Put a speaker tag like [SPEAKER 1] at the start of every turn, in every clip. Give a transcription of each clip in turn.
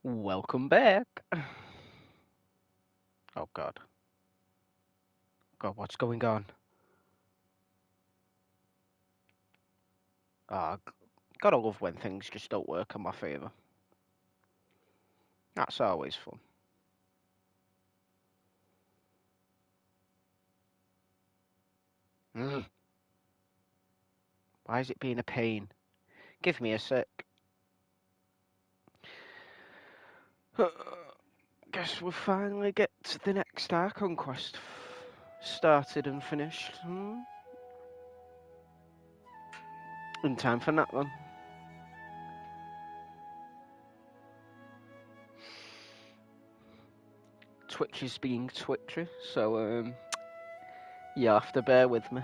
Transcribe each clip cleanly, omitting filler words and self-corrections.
[SPEAKER 1] Welcome back. Oh God. God, what's going on? Ah, gotta love when things just don't work in my favour. That's always fun. Mm. Why is it being a pain? Give me a sec. Guess we'll finally get the next Archon quest started and finished. In time for that one. Twitch is being twitchy, so you'll have to bear with me.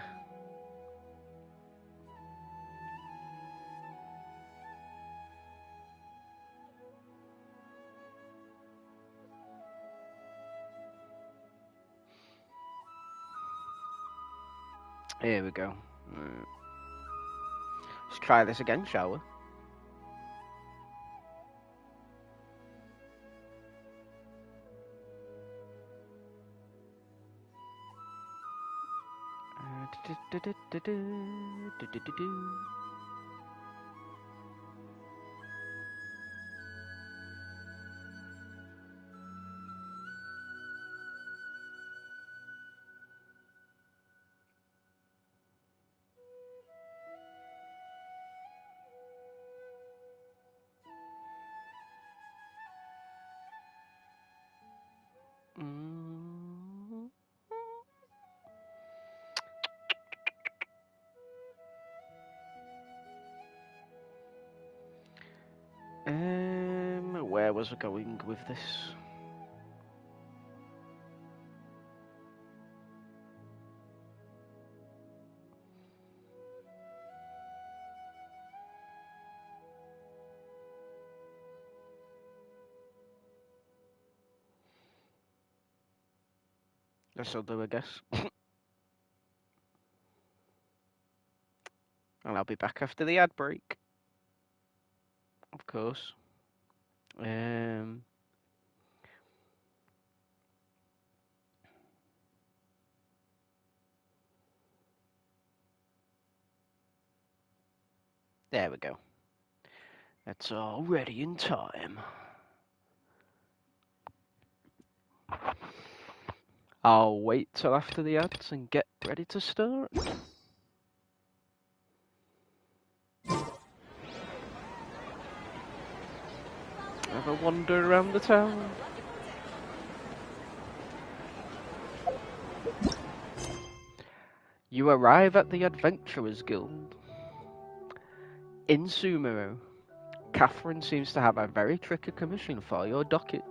[SPEAKER 1] Here we go. Let's try this again, shall we? Where was I going with this? This'll do, I guess. And I'll be back after the ad break. Of course. There we go. That's already in time. I'll wait till after the ads and get ready to start. Have a wander around the town. You arrive at the Adventurers Guild. In Sumeru, Catherine seems to have a very tricky commission for your docket.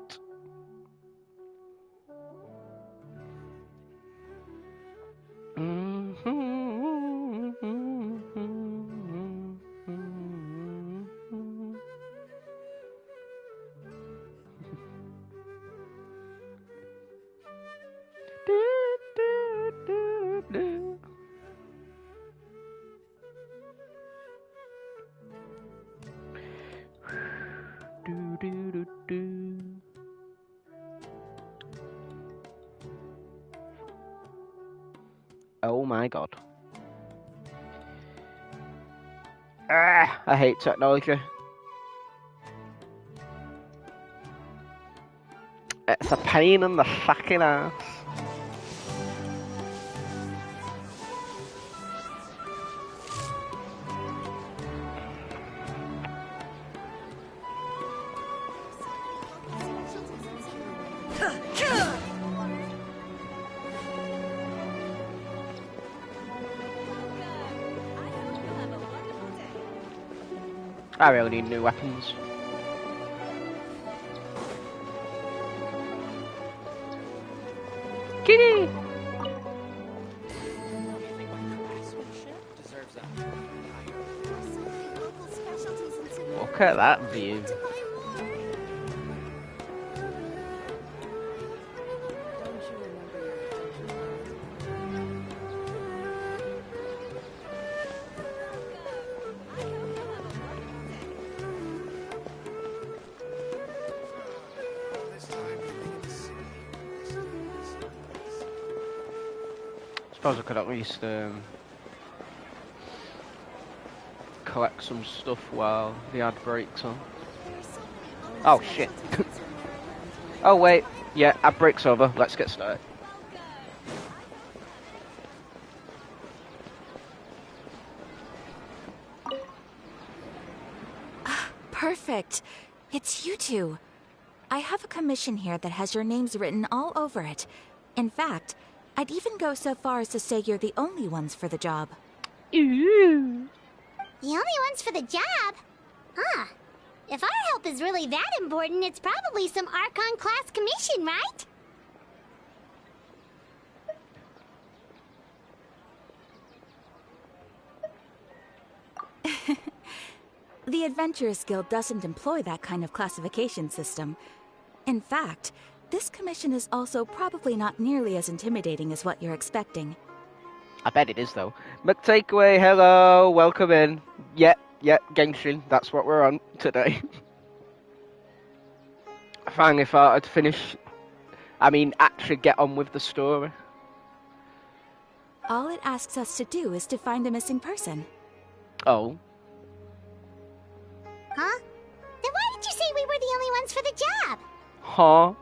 [SPEAKER 1] Oh my god. I hate technology. It's a pain in the fucking ass. I really need new weapons. Kitty! Look at that view. suppose I could at least collect some stuff while the ad breaks on. Oh shit. Oh wait, yeah, ad break's over. Let's get started.
[SPEAKER 2] Perfect. It's you two. I have a commission here that has your names written all over it. In fact, I'd even go so far as to say you're the only ones for the job.
[SPEAKER 3] Ooh. The only ones for the job? Huh. If our help is really that important, it's probably some Archon class commission, right?
[SPEAKER 2] The Adventurers Guild doesn't employ that kind of classification system. In fact, this commission is also probably not nearly as intimidating as what you're expecting.
[SPEAKER 1] I bet it is, though. McTakeaway, hello, welcome in. Yep, Genshin, that's what we're on today. I finally thought I'd actually get on with the story.
[SPEAKER 2] All it asks us to do is to find a missing person.
[SPEAKER 1] Oh.
[SPEAKER 3] Huh? Then why did you say we were the only ones for the job?
[SPEAKER 1] Huh?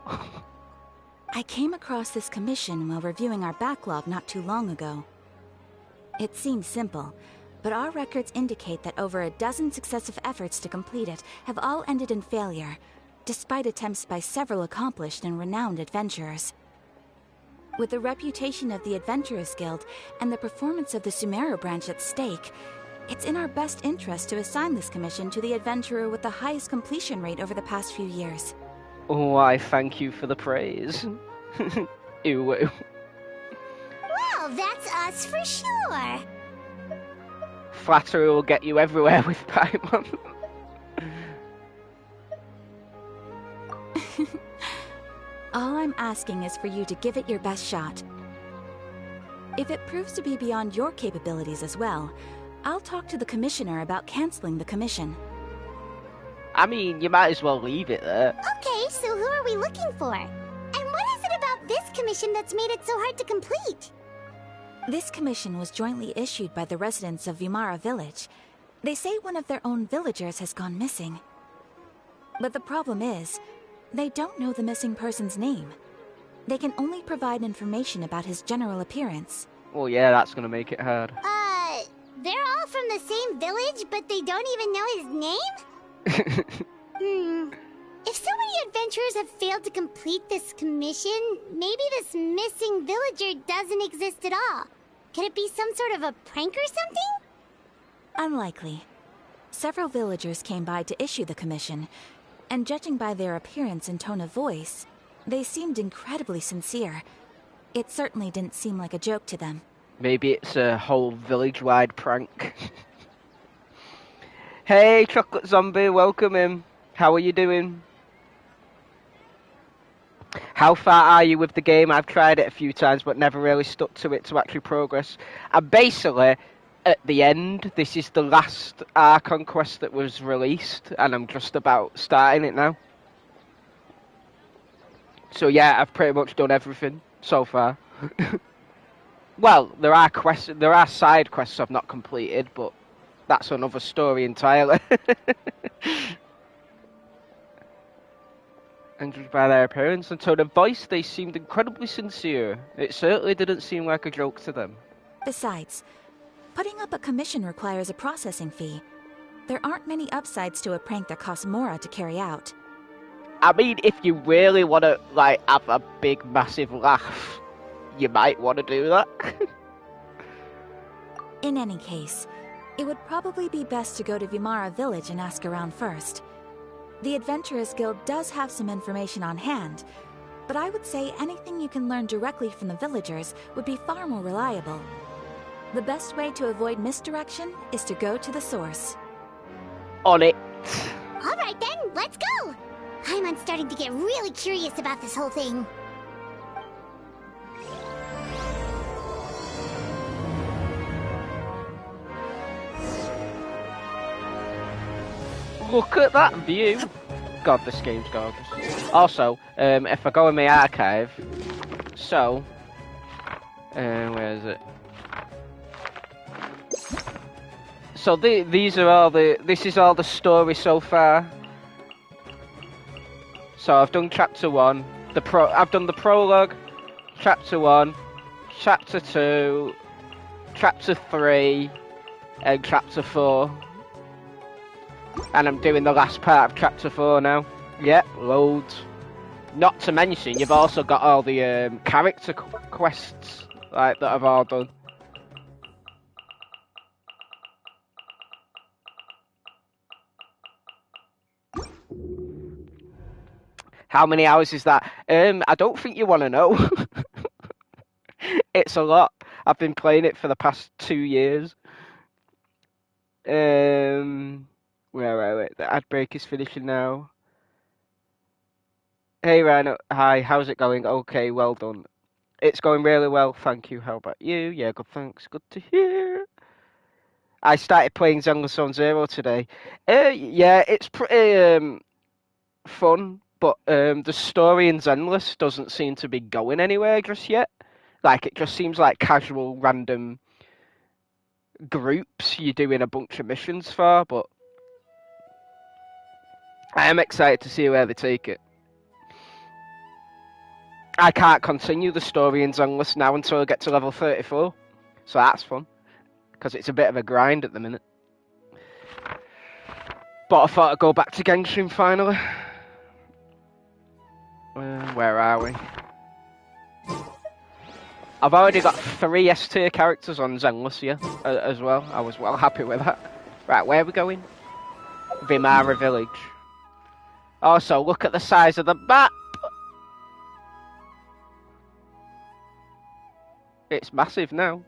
[SPEAKER 2] I came across this commission while reviewing our backlog not too long ago. It seems simple, but our records indicate that over a dozen successive efforts to complete it have all ended in failure, despite attempts by several accomplished and renowned adventurers. With the reputation of the Adventurers Guild and the performance of the Sumeru branch at stake, it's in our best interest to assign this commission to the adventurer with the highest completion rate over the past few years.
[SPEAKER 1] Oh, I thank you for the praise. Ew.
[SPEAKER 3] Well, that's us for sure.
[SPEAKER 1] Flattery will get you everywhere with Paimon.
[SPEAKER 2] All I'm asking is for you to give it your best shot. If it proves to be beyond your capabilities as well, I'll talk to the commissioner about canceling the commission.
[SPEAKER 1] I mean, you might as well leave it there.
[SPEAKER 3] Okay, so who are we looking for? And what is it about this commission that's made it so hard to complete?
[SPEAKER 2] This commission was jointly issued by the residents of Vimara Village. They say one of their own villagers has gone missing. But the problem is, they don't know the missing person's name. They can only provide information about his general appearance.
[SPEAKER 1] Well, yeah, that's gonna make it hard.
[SPEAKER 3] They're all from the same village, but they don't even know his name? If so many adventurers have failed to complete this commission, maybe this missing villager doesn't exist at all. Could it be some sort of a prank or something?
[SPEAKER 2] Unlikely. Several villagers came by to issue the commission, and judging by their appearance and tone of voice, they seemed incredibly sincere. It certainly didn't seem like a joke to them.
[SPEAKER 1] Maybe it's a whole village-wide prank. Hey, Chocolate Zombie, welcome in. How are you doing? How far are you with the game? I've tried it a few times, but never really stuck to it to actually progress. And basically, at the end, this is the last Archon quest that was released, and I'm just about starting it now. So yeah, I've pretty much done everything so far. Well, there are side quests I've not completed, but that's another story entirely. And judged by their appearance and tone of voice, they seemed incredibly sincere. It certainly didn't seem like a joke to them.
[SPEAKER 2] Besides, putting up a commission requires a processing fee. There aren't many upsides to a prank that costs Mora to carry out.
[SPEAKER 1] I mean, if you really want to, like, have a big, massive laugh, you might want to do that.
[SPEAKER 2] In any case, it would probably be best to go to Vimara Village and ask around first. The Adventurers Guild does have some information on hand, but I would say anything you can learn directly from the villagers would be far more reliable. The best way to avoid misdirection is to go to the source.
[SPEAKER 1] On it.
[SPEAKER 3] Alright then, let's go! I'm starting to get really curious about this whole thing.
[SPEAKER 1] Look at that view. God, this game's gorgeous. Also, if I go in my archive, so, where is it? So these are all the. This is all the story so far. So I've done chapter 1. I've done the prologue, chapter 1, chapter 2, chapter 3, and chapter 4. And I'm doing the last part of chapter 4 now. Yeah, loads. Not to mention, you've also got all the character quests like that I've all done. How many hours is that? I don't think you want to know. It's a lot. I've been playing it for the past 2 years. Where are we? The ad break is finishing now. Hey Ryan, hi, how's it going? Okay, well done. It's going really well, thank you. How about you? Yeah, good, thanks. Good to hear. I started playing Zenless Zone Zero today. Yeah, it's pretty fun, but the story in Zenless doesn't seem to be going anywhere just yet. Like, it just seems like casual, random groups you're doing a bunch of missions for, but I am excited to see where they take it. I can't continue the story in Zenless now until I get to level 34, so that's fun, because it's a bit of a grind at the minute. But I thought I'd go back to Genshin finally. Where are we? I've already got 3 S-tier characters on Zenless here as well. I was well happy with that. Right, where are we going? Vimara Village. Also, look at the size of the map! It's massive now.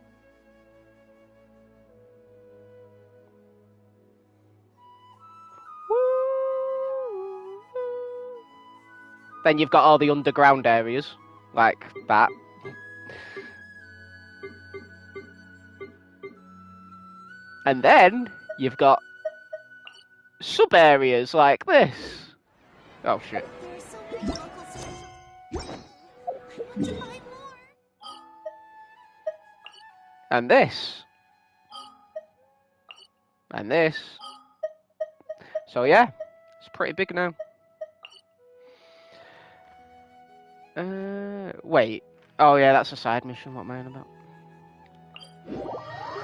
[SPEAKER 1] Then you've got all the underground areas, like that. And then you've got sub-areas like this. Oh shit. And this. And this. So yeah, it's pretty big now. Wait. Oh yeah, that's a side mission. What am I on about?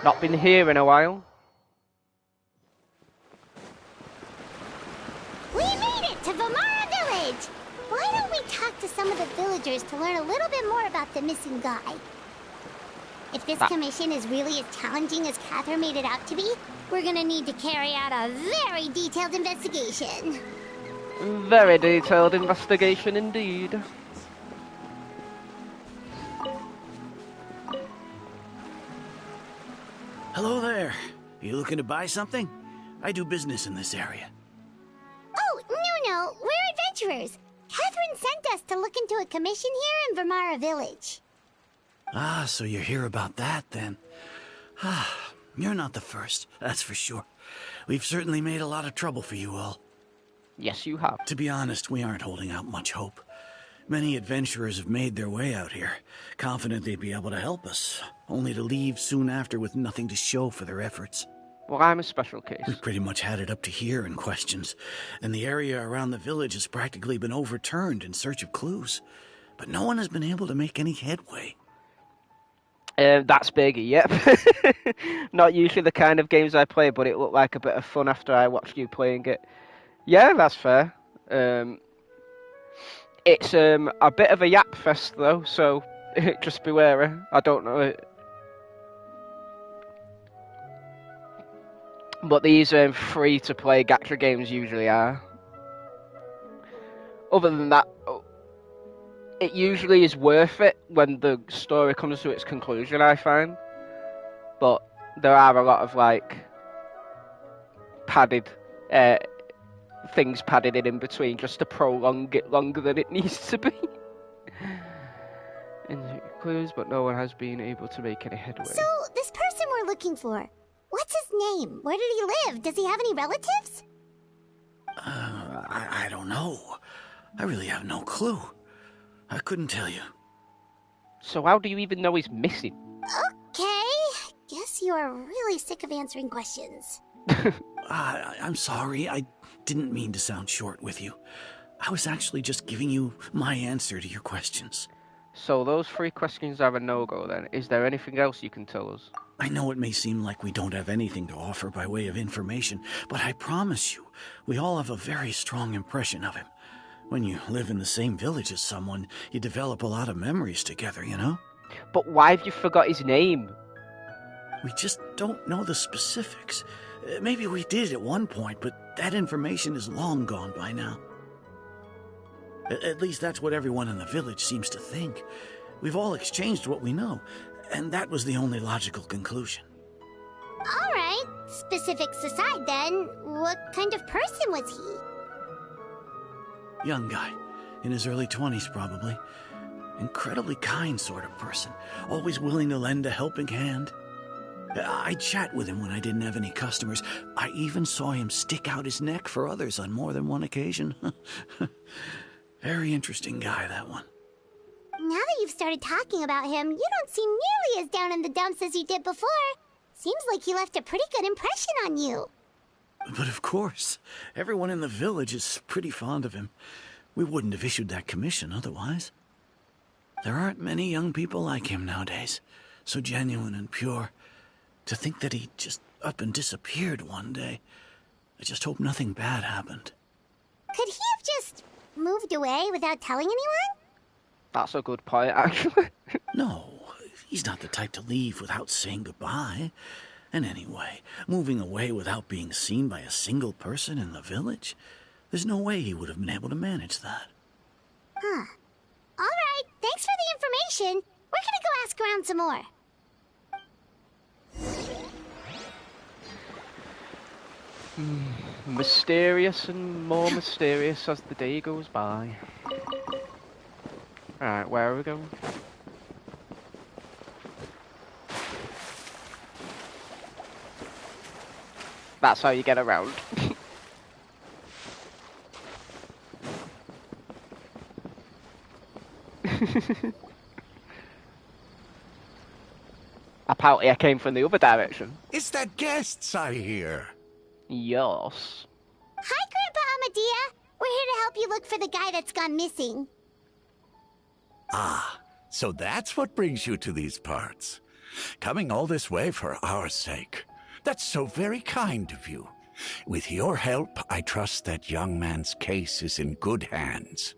[SPEAKER 1] Not been here in a while.
[SPEAKER 3] We made it to Vimara Village! Why don't we talk to some of the villagers to learn a little bit more about the missing guy? If this commission is really as challenging as Catherine made it out to be, we're gonna need to carry out a very detailed investigation.
[SPEAKER 1] Very detailed investigation indeed.
[SPEAKER 4] Hello there. You looking to buy something? I do business in this area.
[SPEAKER 3] Oh, no, we're adventurers. Catherine sent us to look into a commission here in Vimara Village.
[SPEAKER 4] Ah, so you're here about that, then. Ah, you're not the first, that's for sure. We've certainly made a lot of trouble for you all.
[SPEAKER 1] Yes, you have.
[SPEAKER 4] To be honest, we aren't holding out much hope. Many adventurers have made their way out here, confident they'd be able to help us, only to leave soon after with nothing to show for their efforts.
[SPEAKER 1] Well, I'm a special case.
[SPEAKER 4] We've pretty much had it up to here in questions, and the area around the village has practically been overturned in search of clues. But no one has been able to make any headway.
[SPEAKER 1] That's biggie, yep. Not usually the kind of games I play, but it looked like a bit of fun after I watched you playing it. Yeah, that's fair. It's a bit of a yap fest, though, so just be wary. I don't know it. But these free-to-play gacha games usually are. Other than that, it usually is worth it when the story comes to its conclusion, I find. But there are a lot of, like, padded... things padded in between just to prolong it longer than it needs to be. Clues, but no one has been able to make any headway.
[SPEAKER 3] So, this person we're looking for, what's his name? Where did he live? Does he have any relatives?
[SPEAKER 4] I don't know. I really have no clue. I couldn't tell you.
[SPEAKER 1] So how do you even know he's missing?
[SPEAKER 3] Okay, guess you are really sick of answering questions.
[SPEAKER 4] I'm sorry. I didn't mean to sound short with you. I was actually just giving you my answer to your questions.
[SPEAKER 1] So those 3 questions are a no-go then. Is there anything else you can tell us?
[SPEAKER 4] I know it may seem like we don't have anything to offer by way of information, but I promise you, we all have a very strong impression of him. When you live in the same village as someone, you develop a lot of memories together, you know?
[SPEAKER 1] But why have you forgot his name?
[SPEAKER 4] We just don't know the specifics. Maybe we did at one point, but that information is long gone by now. At least that's what everyone in the village seems to think. We've all exchanged what we know, and that was the only logical conclusion.
[SPEAKER 3] Alright, specifics aside then, what kind of person was he?
[SPEAKER 4] Young guy, in his early 20s probably. Incredibly kind sort of person, always willing to lend a helping hand. I'd chat with him when I didn't have any customers. I even saw him stick out his neck for others on more than one occasion. Very interesting guy, that one.
[SPEAKER 3] Now that you've started talking about him, you don't seem nearly as down in the dumps as you did before. Seems like he left a pretty good impression on you.
[SPEAKER 4] But of course, everyone in the village is pretty fond of him. We wouldn't have issued that commission otherwise. There aren't many young people like him nowadays, so genuine and pure. To think that he just up and disappeared one day. I just hope nothing bad happened.
[SPEAKER 3] Could he have just moved away without telling anyone?
[SPEAKER 1] That's a good point, actually.
[SPEAKER 4] No, he's not the type to leave without saying goodbye. And anyway, moving away without being seen by a single person in the village? There's no way he would have been able to manage that.
[SPEAKER 3] Huh. Alright, thanks for the information. We're gonna go ask around some more.
[SPEAKER 1] Mysterious and more mysterious as the day goes by. Alright, where are we going? That's how you get around. Apparently I came from the other direction.
[SPEAKER 5] Is that guests I hear?
[SPEAKER 1] Yes.
[SPEAKER 3] Hi, Grandpa Amadea. We're here to help you look for the guy that's gone missing.
[SPEAKER 5] Ah, so that's what brings you to these parts. Coming all this way for our sake. That's so very kind of you. With your help, I trust that young man's case is in good hands.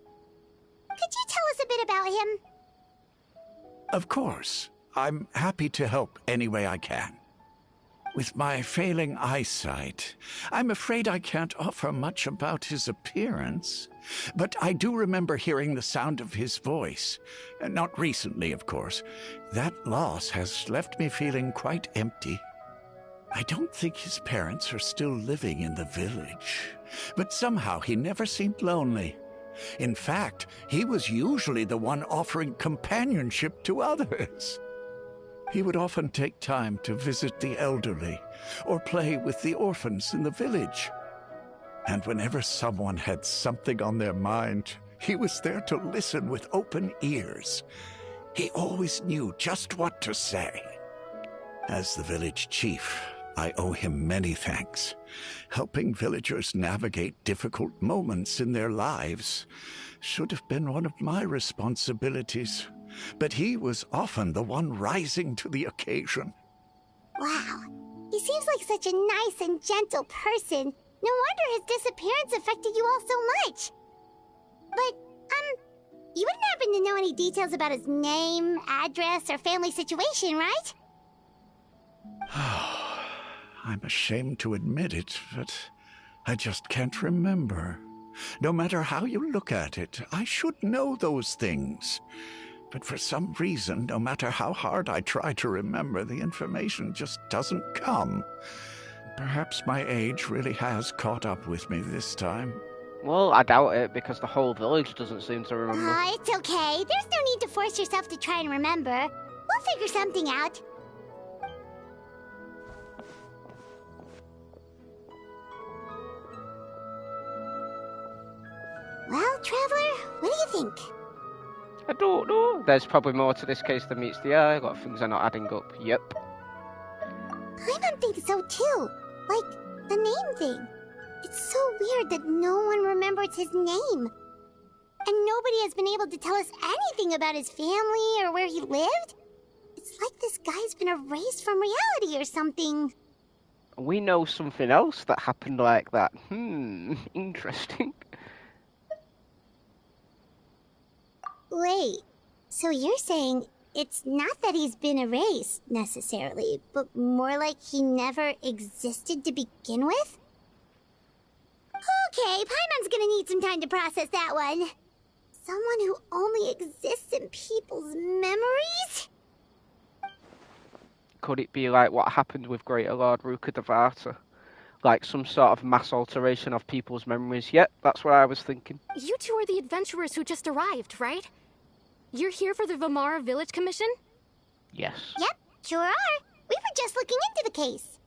[SPEAKER 3] Could you tell us a bit about him?
[SPEAKER 5] Of course. I'm happy to help any way I can. With my failing eyesight, I'm afraid I can't offer much about his appearance. But I do remember hearing the sound of his voice. Not recently, of course. That loss has left me feeling quite empty. I don't think his parents are still living in the village. But somehow he never seemed lonely. In fact, he was usually the one offering companionship to others. He would often take time to visit the elderly or play with the orphans in the village. And whenever someone had something on their mind, he was there to listen with open ears. He always knew just what to say. As the village chief, I owe him many thanks. Helping villagers navigate difficult moments in their lives should have been one of my responsibilities. But he was often the one rising to the occasion.
[SPEAKER 3] Wow. He seems like such a nice and gentle person. No wonder his disappearance affected you all so much. But, you wouldn't happen to know any details about his name, address, or family situation, right?
[SPEAKER 5] I'm ashamed to admit it, but I just can't remember. No matter how you look at it, I should know those things. But for some reason, no matter how hard I try to remember, the information just doesn't come. Perhaps my age really has caught up with me this time.
[SPEAKER 1] Well, I doubt it, because the whole village doesn't seem to remember.
[SPEAKER 3] It's okay. There's no need to force yourself to try and remember. We'll figure something out. Well, Traveler, what do you think?
[SPEAKER 1] I don't know. There's probably more to this case than meets the eye. A lot of things are not adding up. Yep.
[SPEAKER 3] I'm thinking so too. Like, The name thing. It's so weird that no one remembers his name. And nobody has been able to tell us anything about his family or where he lived. It's like this guy's been erased from reality or something.
[SPEAKER 1] We know something else that happened like that. Interesting.
[SPEAKER 3] Wait, so you're saying it's not that he's been erased, necessarily, but more like he never existed to begin with? Okay, Paimon's gonna need some time to process that one. Someone who only exists in people's memories?
[SPEAKER 1] Could it be like what happened with Greater Lord Rukkhadevata? Like some sort of mass alteration of people's memories? Yep, that's what I was thinking.
[SPEAKER 6] You two are the adventurers who just arrived, right? You're here for the Vamara Village Commission?
[SPEAKER 1] Yes.
[SPEAKER 3] Yep, sure are. We were just looking into the case.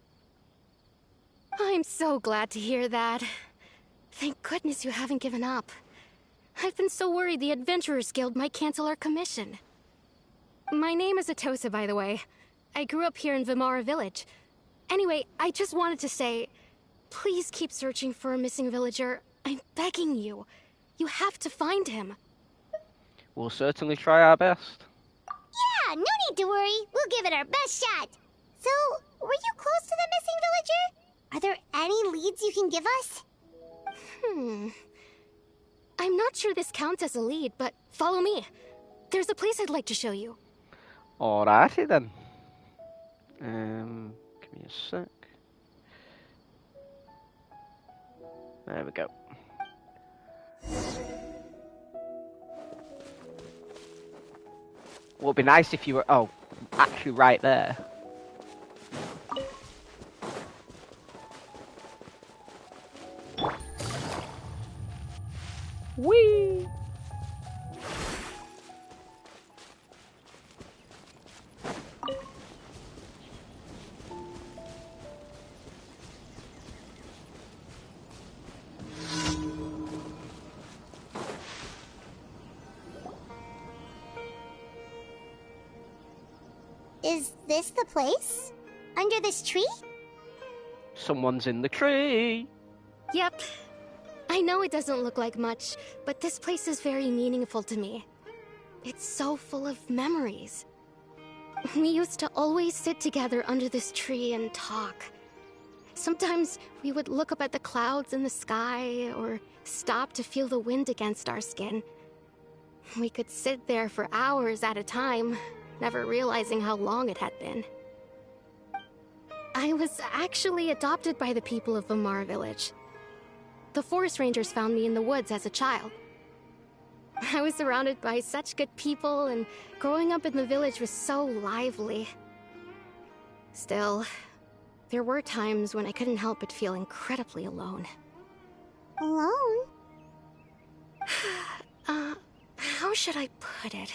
[SPEAKER 6] I'm so glad to hear that. Thank goodness you haven't given up. I've been so worried the Adventurers Guild might cancel our commission. My name is Atosa, by the way. I grew up here in Vamara Village. Anyway, I just wanted to say, please keep searching for a missing villager. I'm begging you. You have to find him.
[SPEAKER 1] We'll certainly try our best.
[SPEAKER 3] Yeah, no need to worry. We'll give it our best shot. So, were you close to the missing villager? Are there any leads you can give us?
[SPEAKER 6] I'm not sure this counts as a lead, but follow me. There's a place I'd like to show you.
[SPEAKER 1] Alrighty then. Give me a sec. There we go. Well, it'd be nice if you were, actually right there. Whee!
[SPEAKER 3] Is this the place? Under this tree?
[SPEAKER 1] Someone's in the tree.
[SPEAKER 6] Yep. I know it doesn't look like much, but this place is very meaningful to me. It's so full of memories. We used to always sit together under this tree and talk. Sometimes we would look up at the clouds in the sky, or stop to feel the wind against our skin. We could sit there for hours at a time, never realizing how long it had been. I was actually adopted by the people of Vamara Village. The forest rangers found me in the woods as a child. I was surrounded by such good people, and growing up in the village was so lively. Still, there were times when I couldn't help but feel incredibly alone.
[SPEAKER 3] Alone?
[SPEAKER 6] How should I put it?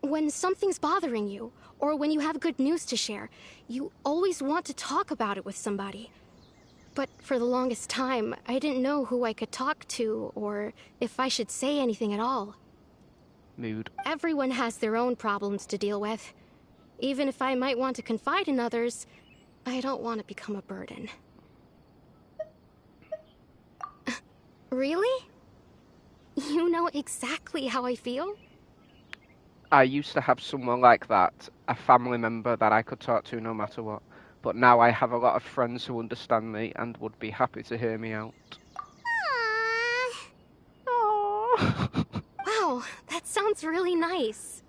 [SPEAKER 6] When something's bothering you, or when you have good news to share, you always want to talk about it with somebody. But for the longest time, I didn't know who I could talk to, or if I should say anything at all.
[SPEAKER 1] Mood.
[SPEAKER 6] Everyone has their own problems to deal with. Even if I might want to confide in others, I don't want to become a burden. Really? You know exactly how I feel?
[SPEAKER 1] I used to have someone like that, a family member that I could talk to no matter what. But now I have a lot of friends who understand me and would be happy to hear me out.
[SPEAKER 3] Aww.
[SPEAKER 6] Wow, that sounds really nice.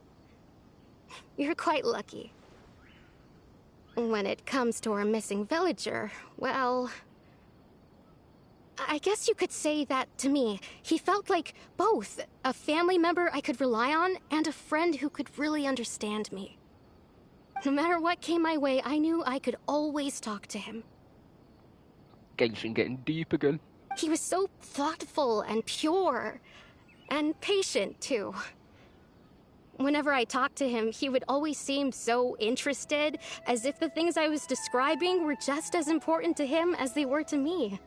[SPEAKER 6] You're quite lucky. When it comes to our missing villager, well, I guess you could say that to me. He felt like both a family member I could rely on and a friend who could really understand me. No matter what came my way, I knew I could always talk to him.
[SPEAKER 1] Genshin getting deep again.
[SPEAKER 6] He was so thoughtful and pure, and patient too. Whenever I talked to him, he would always seem so interested, as if the things I was describing were just as important to him as they were to me.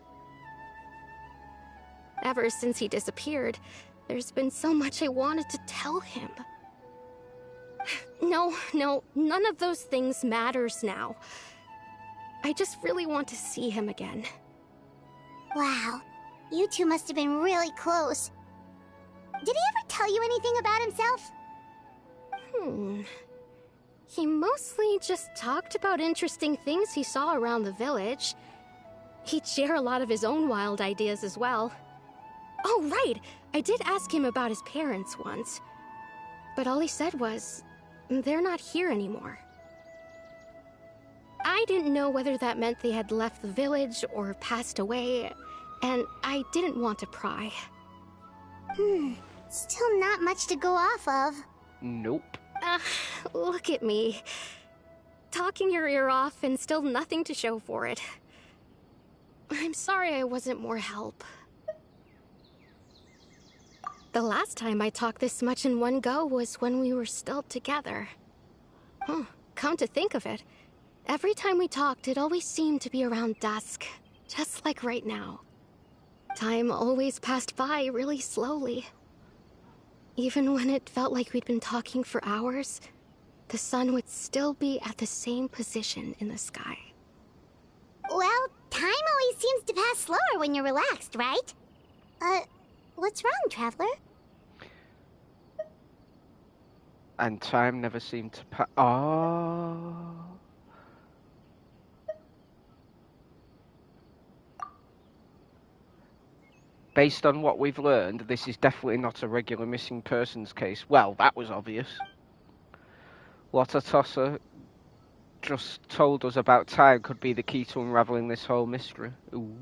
[SPEAKER 6] Ever since he disappeared, there's been so much I wanted to tell him. No, none of those things matters now. I just really want to see him again.
[SPEAKER 3] Wow, you two must have been really close. Did he ever tell you anything about himself?
[SPEAKER 6] He mostly just talked about interesting things he saw around the village. He'd share a lot of his own wild ideas as well. Oh, right! I did ask him about his parents once. But all he said was, they're not here anymore. I didn't know whether that meant they had left the village or passed away, and I didn't want to pry.
[SPEAKER 3] Still not much to go off of.
[SPEAKER 1] Nope.
[SPEAKER 6] Look at me. Talking your ear off and still nothing to show for it. I'm sorry I wasn't more help. The last time I talked this much in one go was when we were still together. Come to think of it, every time we talked, it always seemed to be around dusk, just like right now. Time always passed by really slowly. Even when it felt like we'd been talking for hours, the sun would still be at the same position in the sky.
[SPEAKER 3] Well, time always seems to pass slower when you're relaxed, right? What's wrong, Traveler?
[SPEAKER 1] And time never seemed to pass. Oh. Based on what we've learned, this is definitely not a regular missing persons case. Well, that was obvious. What Atossa just told us about time could be the key to unraveling this whole mystery. Ooh.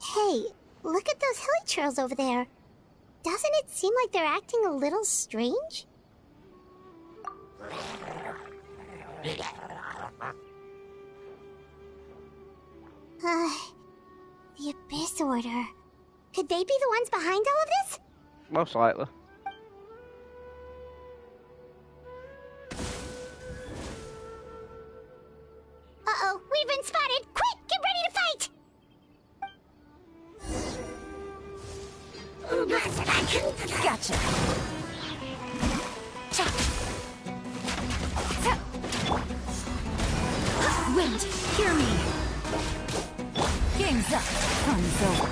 [SPEAKER 3] Hey, look at those hilly trails over there. Doesn't it seem like they're acting a little strange? The Abyss Order. Could they be the ones behind all of this?
[SPEAKER 1] Most likely.
[SPEAKER 3] Uh-oh, we've been spotted! Quick, get ready to fight!
[SPEAKER 2] Gotcha. Wind, hear me. Game's up. Fun's over.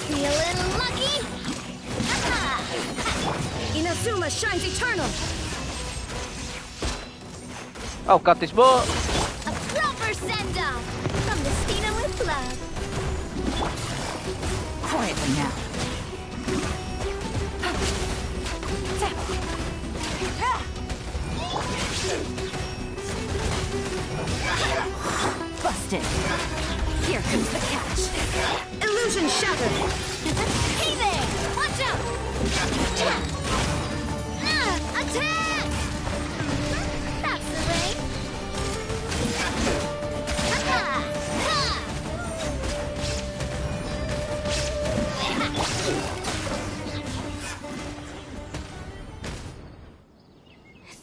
[SPEAKER 3] Feeling lucky?
[SPEAKER 2] Inazuma shines eternal.
[SPEAKER 1] Oh god, there's more!
[SPEAKER 3] A proper send-off from the Stina with love.
[SPEAKER 2] Quietly now. Busted. Here comes the catch. Illusion shattered.
[SPEAKER 3] Hey there! Watch out! Attack! That's the way.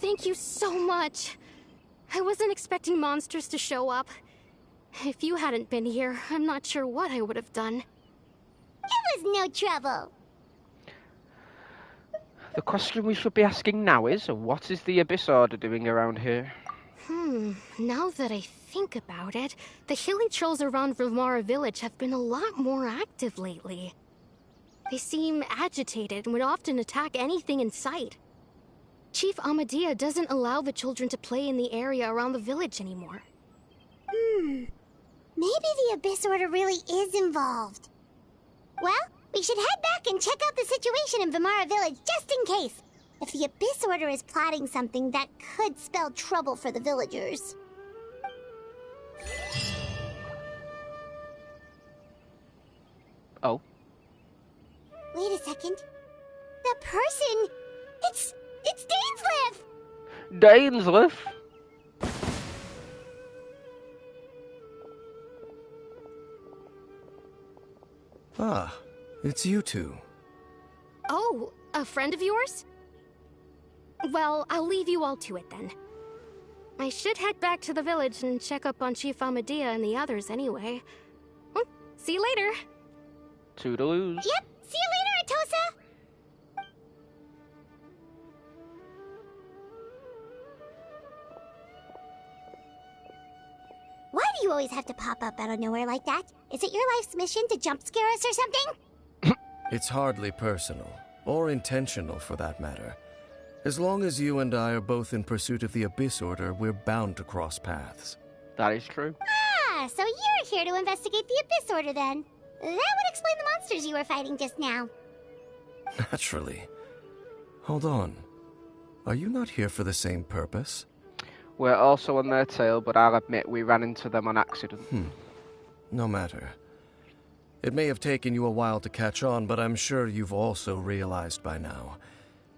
[SPEAKER 6] Thank you so much. I wasn't expecting monsters to show up. If you hadn't been here, I'm not sure what I would have done.
[SPEAKER 3] It was no trouble.
[SPEAKER 1] The question we should be asking now is, what is the Abyss Order doing around here?
[SPEAKER 6] Now that I think about it, the hilly trolls around Vimara village have been a lot more active lately. They seem agitated and would often attack anything in sight. Chief Amadea doesn't allow the children to play in the area around the village anymore.
[SPEAKER 3] Maybe the Abyss Order really is involved. Well, we should head back and check out the situation in Vimara village just in case. If the Abyss Order is plotting something that could spell trouble for the villagers.
[SPEAKER 1] Oh.
[SPEAKER 3] Wait a second. That person! It's Dainsleif!
[SPEAKER 1] Dainsleif?
[SPEAKER 7] Ah, it's you two.
[SPEAKER 6] Oh, a friend of yours? Well, I'll leave you all to it then. I should head back to the village and check up on Chief Amadea and the others anyway. See you later.
[SPEAKER 1] Toodaloos.
[SPEAKER 3] Yep, see you later, Atossa! you always have to pop up out of nowhere like that? Is it your life's mission to jump scare us or something?
[SPEAKER 7] It's hardly personal, or intentional for that matter. As long as you and I are both in pursuit of the Abyss Order, we're bound to cross paths.
[SPEAKER 1] That is true.
[SPEAKER 3] Ah, so you're here to investigate the Abyss Order then. That would explain the monsters you were fighting just now.
[SPEAKER 7] Naturally. Hold on. Are you not here for the same purpose?
[SPEAKER 1] We're also on their tail, but I'll admit we ran into them on accident.
[SPEAKER 7] No matter. It may have taken you a while to catch on, but I'm sure you've also realized by now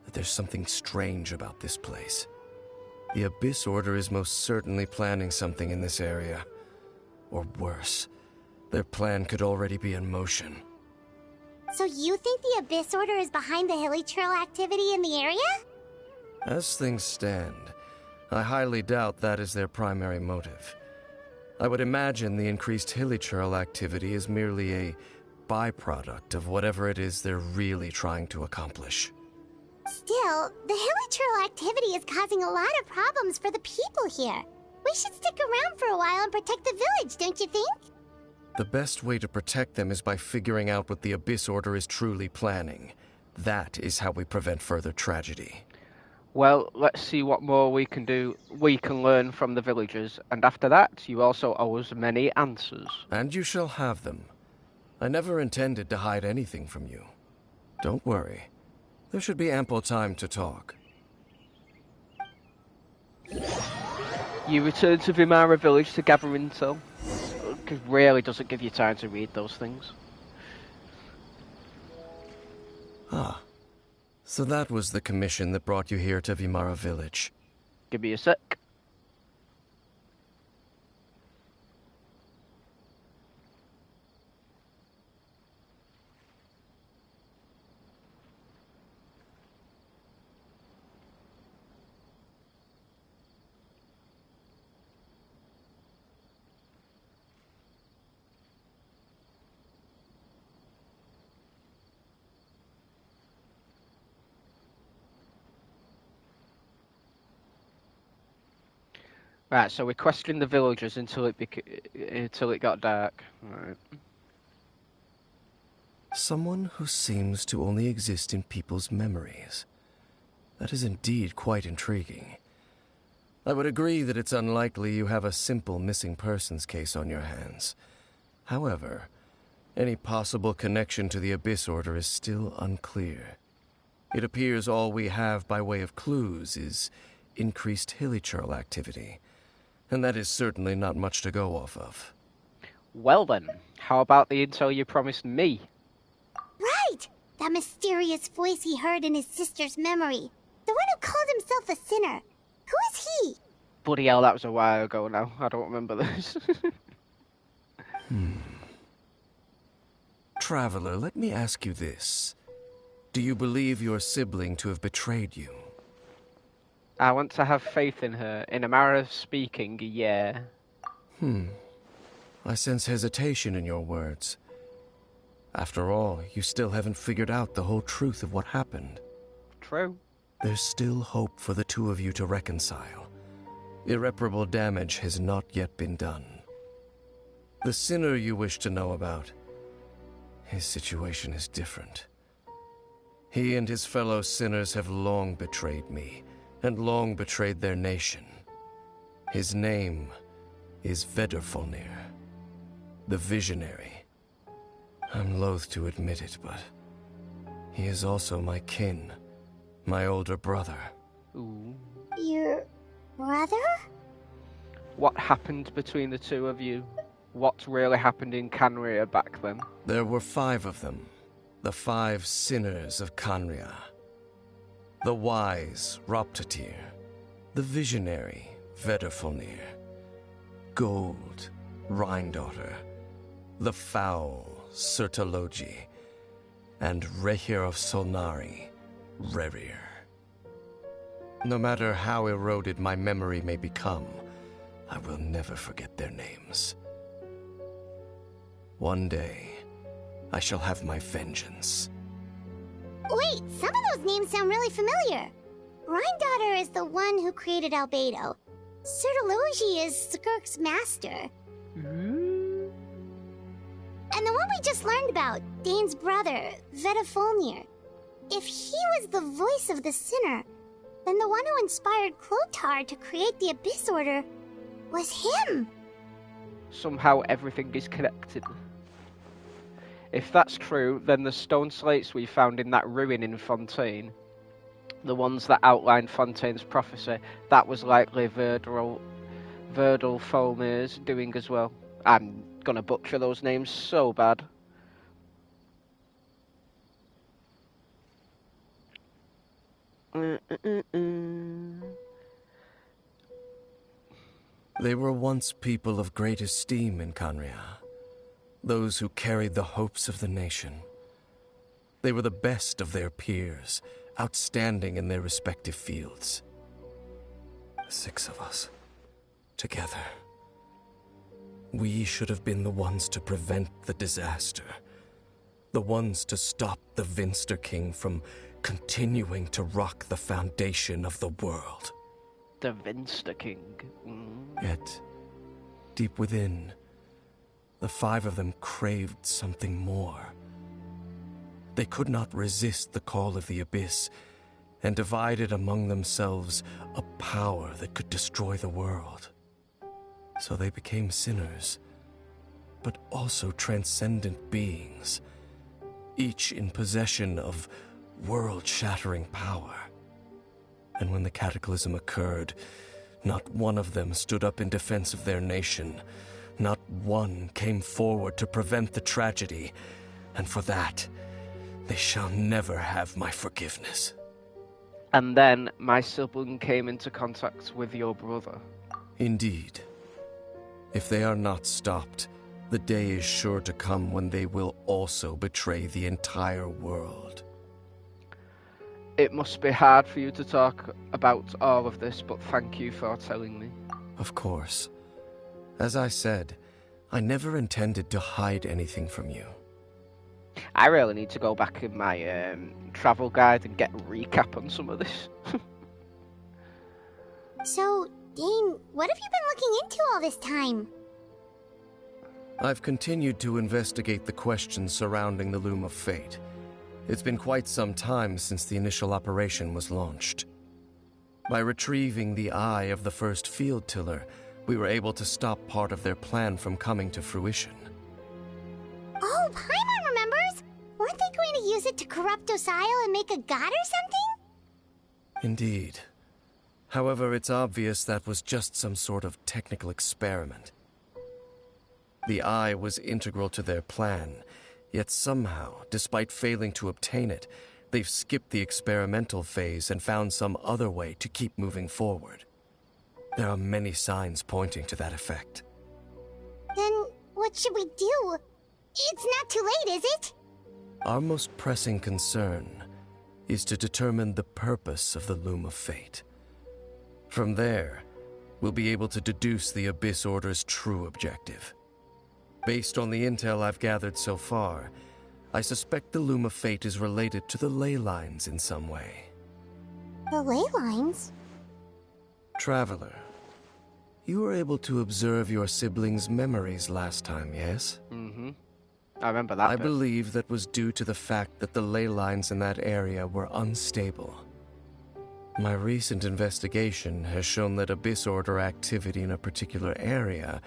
[SPEAKER 7] that there's something strange about this place. The Abyss Order is most certainly planning something in this area. Or worse, their plan could already be in motion.
[SPEAKER 3] So you think the Abyss Order is behind the hilly trail activity in the area?
[SPEAKER 7] As things stand, I highly doubt that is their primary motive. I would imagine the increased hilly trail activity is merely a byproduct of whatever it is they're really trying to accomplish.
[SPEAKER 3] Still, the hilly trail activity is causing a lot of problems for the people here. We should stick around for a while and protect the village, don't you think?
[SPEAKER 7] The best way to protect them is by figuring out what the Abyss Order is truly planning. That is how we prevent further tragedy.
[SPEAKER 1] Well, let's see what more we can do. We can learn from the villagers, and after that, you also owe us many answers.
[SPEAKER 7] And you shall have them. I never intended to hide anything from you. Don't worry. There should be ample time to talk.
[SPEAKER 1] You return to Vimara village to gather intel. It really doesn't give you time to read those things.
[SPEAKER 7] Ah. So that was the commission that brought you here to Vimara village.
[SPEAKER 1] Give me a sec. Right, so we questioned the villagers until it got dark. Right.
[SPEAKER 7] Someone who seems to only exist in people's memories. That is indeed quite intriguing. I would agree that it's unlikely you have a simple missing persons case on your hands. However, any possible connection to the Abyss Order is still unclear. It appears all we have by way of clues is increased hilly trail activity. And that is certainly not much to go off of.
[SPEAKER 1] Well then, how about the intel you promised me?
[SPEAKER 3] Right! That mysterious voice he heard in his sister's memory. The one who called himself a sinner. Who is he?
[SPEAKER 1] Bloody hell, that was a while ago now. I don't remember this.
[SPEAKER 7] Traveler, let me ask you this. Do you believe your sibling to have betrayed you?
[SPEAKER 1] I want to have faith in her. In a manner of speaking, yeah.
[SPEAKER 7] I sense hesitation in your words. After all, you still haven't figured out the whole truth of what happened.
[SPEAKER 1] True.
[SPEAKER 7] There's still hope for the two of you to reconcile. Irreparable damage has not yet been done. The sinner you wish to know about, his situation is different. He and his fellow sinners have long betrayed me, and long betrayed their nation. His name is Vedderfolnir, the Visionary. I'm loath to admit it, but he is also my kin, my older brother.
[SPEAKER 1] Ooh.
[SPEAKER 3] Your brother?
[SPEAKER 1] What happened between the two of you? What really happened in Canria back then?
[SPEAKER 7] There were 5 of them, the 5 sinners of Canria. The wise Roptatir, the visionary Vedderfolnir, Gold Rhindaughter, the foul Sertologi, and Rehir of Solnari, Rerir. No matter how eroded my memory may become, I will never forget their names. One day, I shall have my vengeance.
[SPEAKER 3] Wait, some of those names sound really familiar. Rhindaughter is the one who created Albedo. Sertologi is Skirk's master.
[SPEAKER 1] Ooh.
[SPEAKER 3] And the one we just learned about, Dane's brother, Vetafolnir. If he was the voice of the sinner, then the one who inspired Clothar to create the Abyss Order was him.
[SPEAKER 1] Somehow everything is connected. If that's true, then the stone slates we found in that ruin in Fontaine, the ones that outlined Fontaine's prophecy, that was likely Verdal Folnir's doing as well. I'm gonna butcher those names so bad.
[SPEAKER 7] They were once people of great esteem in Canria, those who carried the hopes of the nation. They were the best of their peers, outstanding in their respective fields. 6 of us, together. We should have been the ones to prevent the disaster, the ones to stop the Vinster King from continuing to rock the foundation of the world.
[SPEAKER 1] The Vinster King.
[SPEAKER 7] Yet, deep within, the 5 of them craved something more. They could not resist the call of the Abyss, and divided among themselves a power that could destroy the world. So they became sinners, but also transcendent beings, each in possession of world-shattering power. And when the cataclysm occurred, not one of them stood up in defense of their nation. Not one came forward to prevent the tragedy, and for that, they shall never have my forgiveness.
[SPEAKER 1] And then my sibling came into contact with your brother.
[SPEAKER 7] Indeed. If they are not stopped, the day is sure to come when they will also betray the entire world.
[SPEAKER 1] It must be hard for you to talk about all of this, but thank you for telling me.
[SPEAKER 7] Of course. As I said, I never intended to hide anything from you.
[SPEAKER 1] I really need to go back in my travel guide and get a recap on some of this.
[SPEAKER 3] So, Dane, what have you been looking into all this time?
[SPEAKER 7] I've continued to investigate the questions surrounding the Loom of Fate. It's been quite some time since the initial operation was launched. By retrieving the eye of the first field tiller, we were able to stop part of their plan from coming to fruition.
[SPEAKER 3] Oh, Paimon remembers! Weren't they going to use it to corrupt Osial and make a god or something?
[SPEAKER 7] Indeed. However, it's obvious that was just some sort of technical experiment. The eye was integral to their plan, yet somehow, despite failing to obtain it, they've skipped the experimental phase and found some other way to keep moving forward. There are many signs pointing to that effect.
[SPEAKER 3] Then, what should we do? It's not too late, is it?
[SPEAKER 7] Our most pressing concern is to determine the purpose of the Loom of Fate. From there, we'll be able to deduce the Abyss Order's true objective. Based on the intel I've gathered so far, I suspect the Loom of Fate is related to the ley lines in some way.
[SPEAKER 3] The ley lines?
[SPEAKER 7] Traveler, you were able to observe your siblings' memories last time, yes?
[SPEAKER 1] Mm-hmm. I remember that
[SPEAKER 7] I
[SPEAKER 1] bit.
[SPEAKER 7] believe that was due to the fact that the ley lines in that area were unstable. My recent investigation has shown that Abyss Order activity in a particular area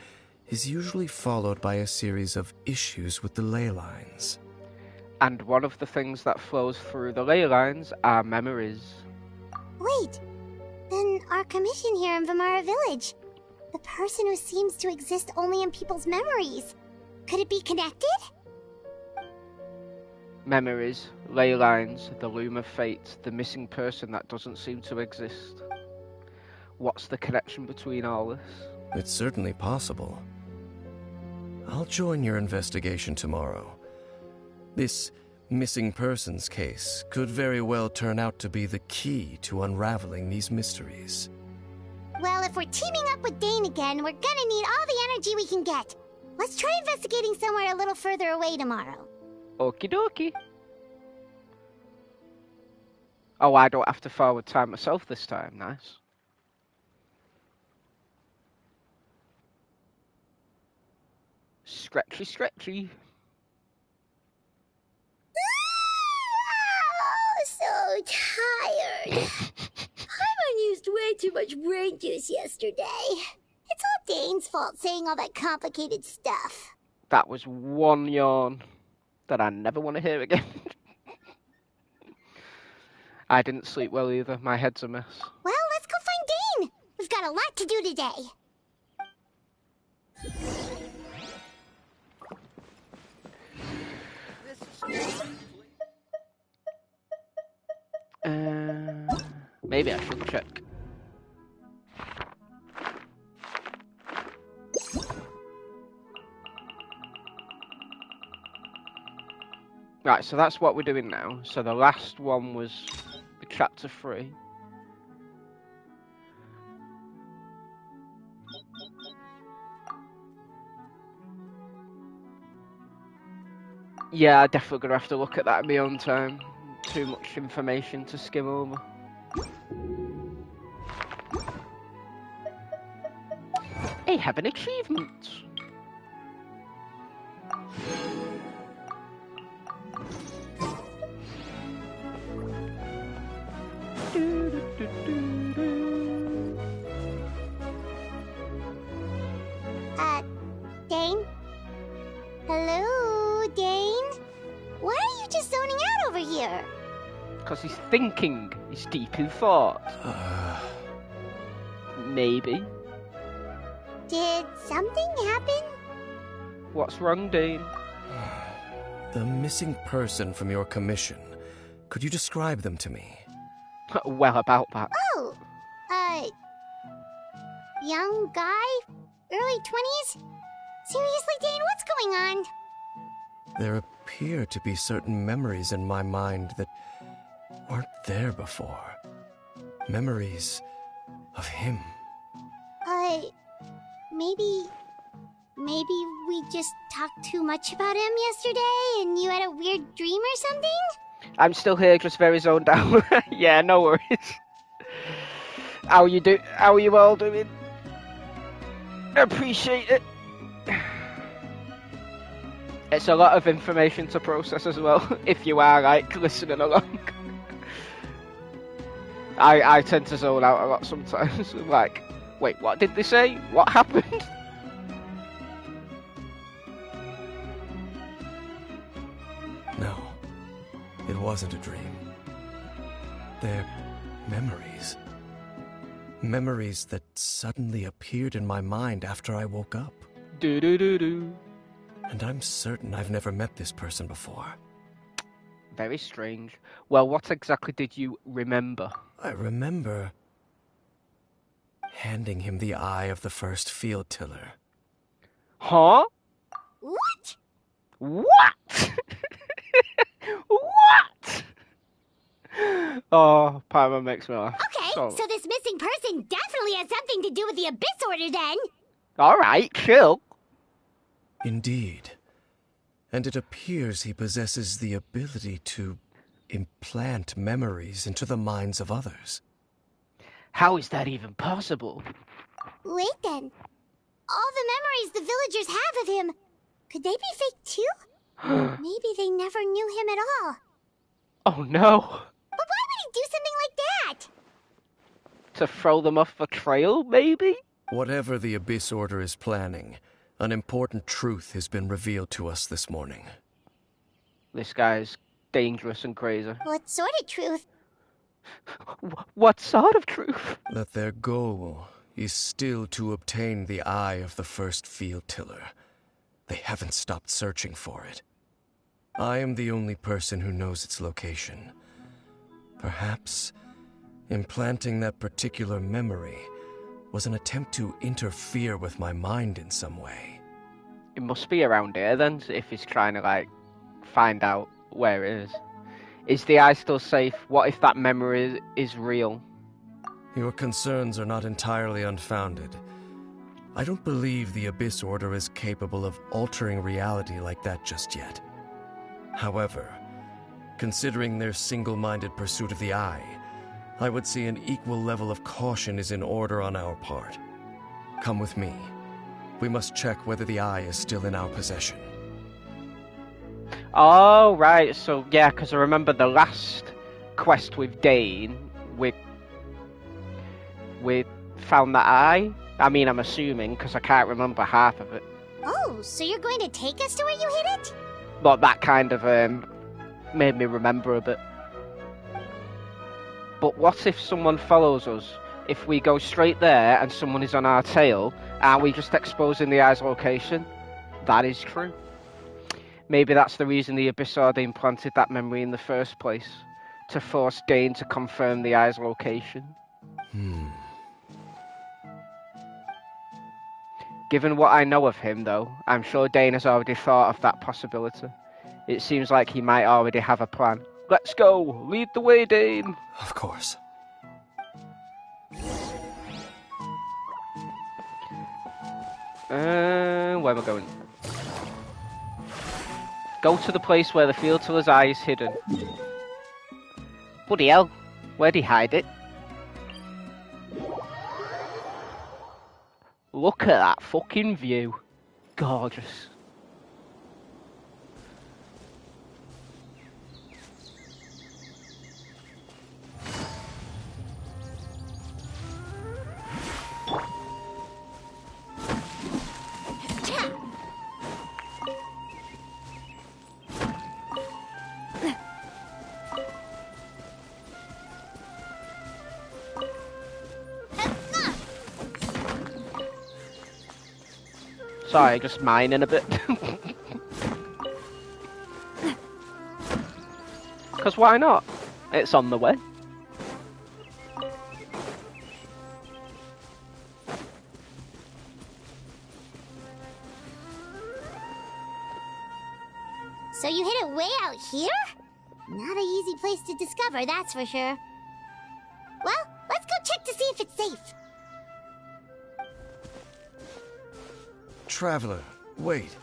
[SPEAKER 7] is usually followed by a series of issues with the ley lines.
[SPEAKER 1] And one of the things that flows through the ley lines are memories.
[SPEAKER 3] Wait, then our commission here in Vimara Village, the person who seems to exist only in people's memories, could it be connected?
[SPEAKER 1] Memories, ley lines, the Loom of Fate, the missing person that doesn't seem to exist. What's the connection between all this?
[SPEAKER 7] It's certainly possible. I'll join your investigation tomorrow. This missing persons case could very well turn out to be the key to unraveling these mysteries.
[SPEAKER 3] Well, if we're teaming up with Dane again, we're gonna need all the energy we can get. Let's try investigating somewhere a little further away tomorrow.
[SPEAKER 1] Okie dokie. Oh, I don't have to forward time myself this time. Nice. Stretchy, stretchy.
[SPEAKER 3] Oh, so tired. Paimon used way too much brain juice yesterday. It's all Dane's fault saying all that complicated stuff.
[SPEAKER 1] That was one yawn that I never want to hear again. I didn't sleep well either. My head's a mess.
[SPEAKER 3] Well, let's go find Dane. We've got a lot to do today.
[SPEAKER 1] Maybe I should check. Right, so that's what we're doing now. So the last one was chapter 3. Yeah, definitely gonna have to look at that in my own time. Too much information to skim over. I have an achievement.
[SPEAKER 3] Dane? Hello, Dane? Why are you just zoning out over here?
[SPEAKER 1] Because he's thinking. He's deep in thought. Maybe.
[SPEAKER 3] Did something happen?
[SPEAKER 1] What's wrong, Dane?
[SPEAKER 7] The missing person from your commission. Could you describe them to me?
[SPEAKER 1] Well, about that.
[SPEAKER 3] Oh, young guy? Early 20s? Seriously, Dane, what's going on?
[SPEAKER 7] There appear to be certain memories in my mind that weren't there before. Memories of him.
[SPEAKER 3] Maybe we just talked too much about him yesterday and you had a weird dream or something?
[SPEAKER 1] I'm still here, just very zoned out. Yeah, no worries. How are you all doing? Appreciate it. It's a lot of information to process as well, if you are, like, listening along. I tend to zone out a lot sometimes. Like, wait, what did they say? What happened?
[SPEAKER 7] No, it wasn't a dream. They're memories. Memories that suddenly appeared in my mind after I woke up.
[SPEAKER 1] Do-do-do-do.
[SPEAKER 7] And I'm certain I've never met this person before.
[SPEAKER 1] Very strange. Well, what exactly did you remember?
[SPEAKER 7] I remember handing him the eye of the first field tiller.
[SPEAKER 1] Huh?
[SPEAKER 3] What?
[SPEAKER 1] What? What? Oh, Paimon makes me laugh.
[SPEAKER 3] Okay, so this missing person definitely has something to do with the Abyss Order then.
[SPEAKER 1] Alright, chill.
[SPEAKER 7] Indeed. And it appears he possesses the ability to implant memories into the minds of others.
[SPEAKER 1] How is that even possible?
[SPEAKER 3] Wait then. All the memories the villagers have of him, could they be fake too? Maybe they never knew him at all.
[SPEAKER 1] Oh no.
[SPEAKER 3] But why would he do something like that?
[SPEAKER 1] To throw them off a trail, maybe?
[SPEAKER 7] Whatever the Abyss Order is planning, an important truth has been revealed to us this morning.
[SPEAKER 1] This guy's dangerous and crazy.
[SPEAKER 3] What sort of truth?
[SPEAKER 1] What sort of truth?
[SPEAKER 7] That their goal is still to obtain the eye of the first field tiller. They haven't stopped searching for it. I am the only person who knows its location. Perhaps implanting that particular memory was an attempt to interfere with my mind in some way.
[SPEAKER 1] It must be around here then, if he's trying to, like, find out where it is. Is the eye still safe? What if that memory is real?
[SPEAKER 7] Your concerns are not entirely unfounded. I don't believe the Abyss Order is capable of altering reality like that just yet. However, considering their single-minded pursuit of the eye, I would say an equal level of caution is in order on our part. Come with me. We must check whether the eye is still in our possession.
[SPEAKER 1] Oh, right. So, yeah, because I remember the last quest with Dane, we found that eye. I mean, I'm assuming, because I can't remember half of it.
[SPEAKER 3] Oh, so you're going to take us to where you hid it?
[SPEAKER 1] But that kind of made me remember a bit. But what if someone follows us? If we go straight there and someone is on our tail, aren't we just exposing the eye's location? That is true. Maybe that's the reason the Abyssard implanted that memory in the first place, to force Dane to confirm the eye's location. Given what I know of him, though, I'm sure Dane has already thought of that possibility. It seems like he might already have a plan. Let's go! Lead the way, Dane!
[SPEAKER 7] Of course.
[SPEAKER 1] Where am I going? Go to the place where the field tiller's eye is hidden. Bloody hell, where'd he hide it? Look at that fucking view. Gorgeous. Sorry, just mining a bit. Because why not? It's on the way.
[SPEAKER 3] So you hid it way out here? Not an easy place to discover, that's for sure. Well, let's go check to see if it's safe.
[SPEAKER 7] Traveler, wait.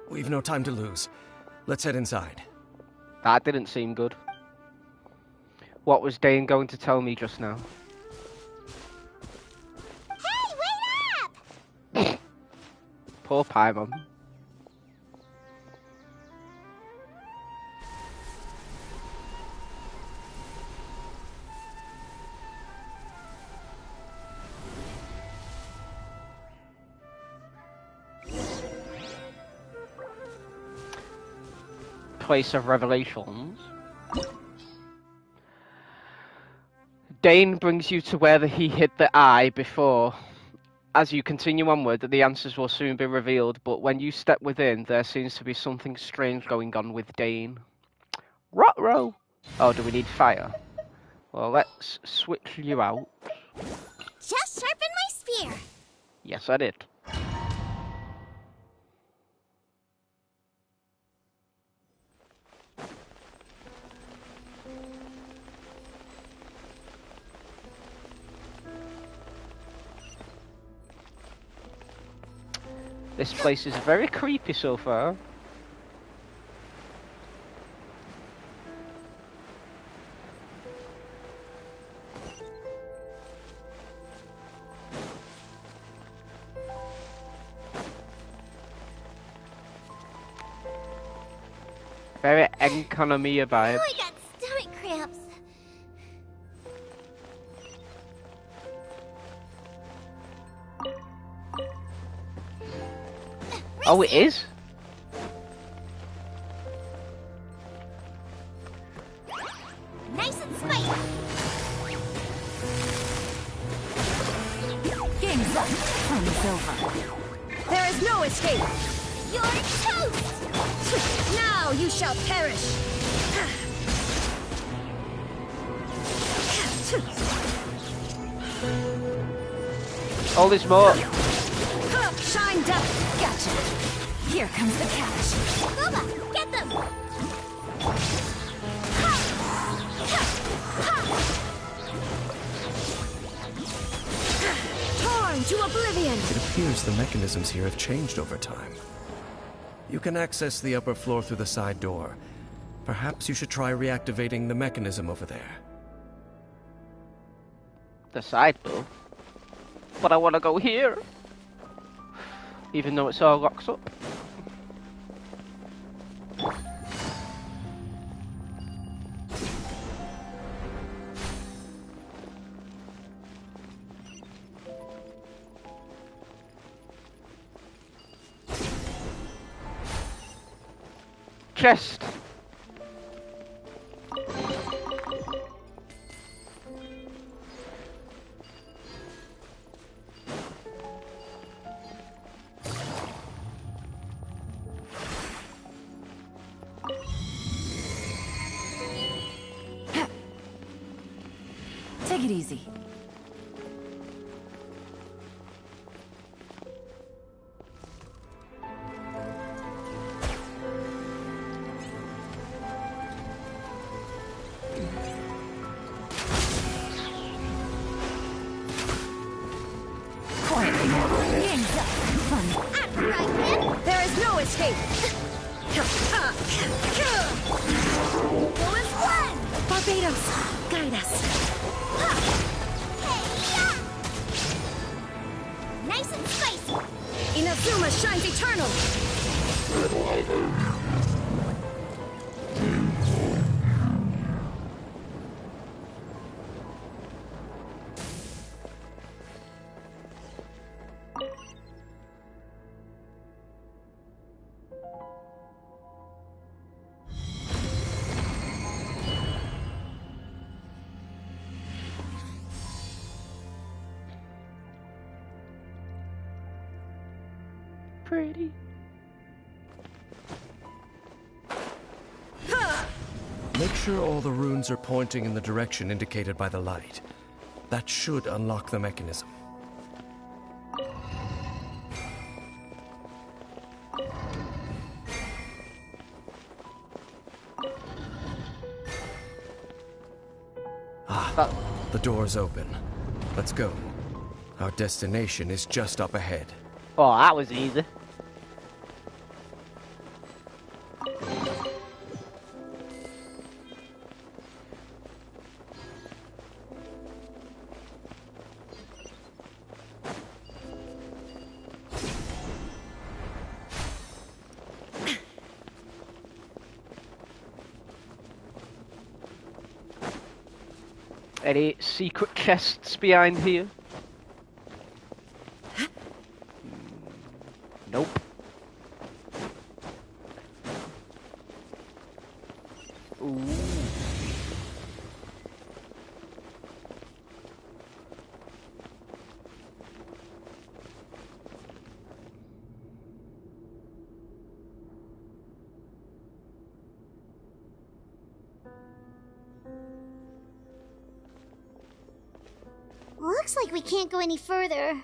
[SPEAKER 7] We've no time to lose. Let's head inside.
[SPEAKER 1] That didn't seem good. What was Dane going to tell me just now?
[SPEAKER 3] Hey, wait up!
[SPEAKER 1] Poor Paimon. Place of revelations. Dane brings you to where he hid the eye before. As you continue onward, the answers will soon be revealed, but when you step within, there seems to be something strange going on with Dane. Ruh-roh! Oh, do we need fire? Well, let's switch you out.
[SPEAKER 3] Just sharpen my spear.
[SPEAKER 1] Yes, I did. This place is very creepy so far. Very Enconomia vibe.
[SPEAKER 3] Oh, I got stomach cramps.
[SPEAKER 1] Oh, it is?
[SPEAKER 3] Nice and spicy.
[SPEAKER 2] Game's up. Fun is over. There is no escape.
[SPEAKER 3] You're toast!
[SPEAKER 2] Now you shall perish.
[SPEAKER 1] Oh, there's more.
[SPEAKER 2] Shine depth. Gotcha. Here comes the catch.
[SPEAKER 3] Booba, get them!
[SPEAKER 2] Torn to oblivion.
[SPEAKER 7] It appears the mechanisms here have changed over time. You can access the upper floor through the side door. Perhaps you should try reactivating the mechanism over there.
[SPEAKER 1] The side door? But I want to go here. Even though it's all locked up. Chest.
[SPEAKER 8] Take it easy. Quietly now. Hands up. Fun. There is no escape. Going one. Barbados, guide us.
[SPEAKER 3] Nice and spicy.
[SPEAKER 8] Inazuma shines eternal.
[SPEAKER 1] Pretty.
[SPEAKER 7] Make sure all the runes are pointing in the direction indicated by the light. That should unlock the mechanism. The door's open. Let's go. Our destination is just up ahead.
[SPEAKER 1] Oh, that was easy. Any secret chests behind here? Nope. Ooh.
[SPEAKER 3] Looks like we can't go any further.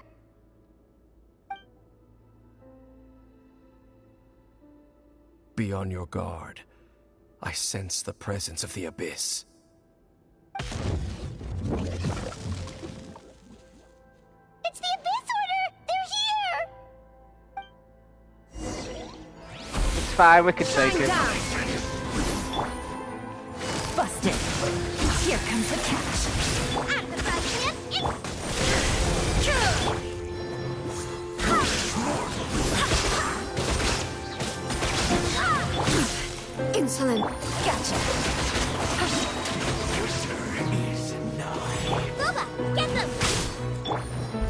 [SPEAKER 7] Be on your guard. I sense the presence of the abyss.
[SPEAKER 3] It's the Abyss Order! They're here!
[SPEAKER 1] It's fine, we can take it.
[SPEAKER 8] Busted. Here comes the catch.
[SPEAKER 3] Out of the bug,
[SPEAKER 6] Insolent.
[SPEAKER 8] Gotcha.
[SPEAKER 3] Boba, get them!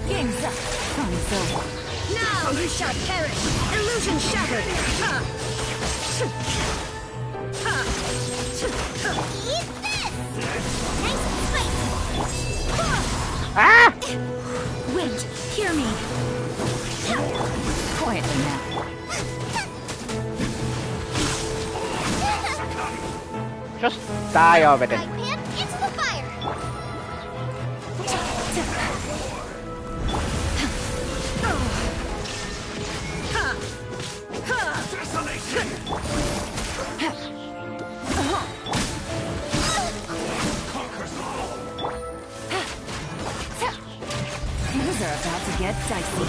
[SPEAKER 8] Game's up. Fun is over.
[SPEAKER 6] Now you shall perish. Illusion shattered.
[SPEAKER 3] Eat this! Nice and spicy.
[SPEAKER 1] Ah!
[SPEAKER 8] Wind, hear me. Quietly now.
[SPEAKER 1] Just die already.
[SPEAKER 3] Right, Pam, into the fire!
[SPEAKER 8] Things are about to get dicey.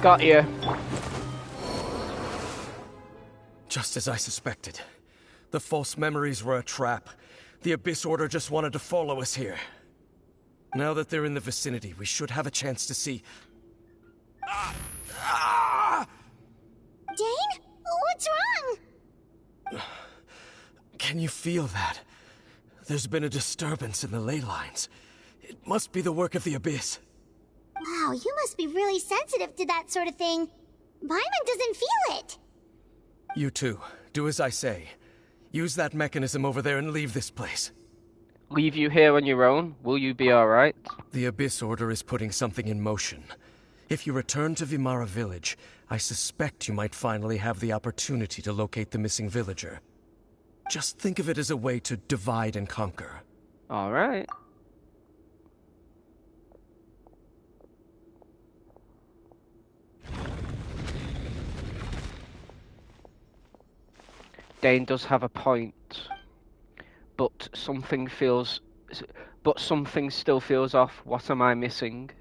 [SPEAKER 1] Got you.
[SPEAKER 7] Just as I suspected. The false memories were a trap. The Abyss Order just wanted to follow us here. Now that they're in the vicinity, we should have a chance to see...
[SPEAKER 3] Dane? What's wrong?
[SPEAKER 7] Can you feel that? There's been a disturbance in the ley lines. It must be the work of the Abyss.
[SPEAKER 3] Wow, you must be really sensitive to that sort of thing. Paimon doesn't feel it.
[SPEAKER 7] You too. Do as I say. Use that mechanism over there and leave this place.
[SPEAKER 1] Leave you here on your own? Will you be alright?
[SPEAKER 7] The Abyss Order is putting something in motion. If you return to Vimara Village, I suspect you might finally have the opportunity to locate the missing villager. Just think of it as a way to divide and conquer.
[SPEAKER 1] Alright. Dane does have a point, but something still feels off. What am I missing?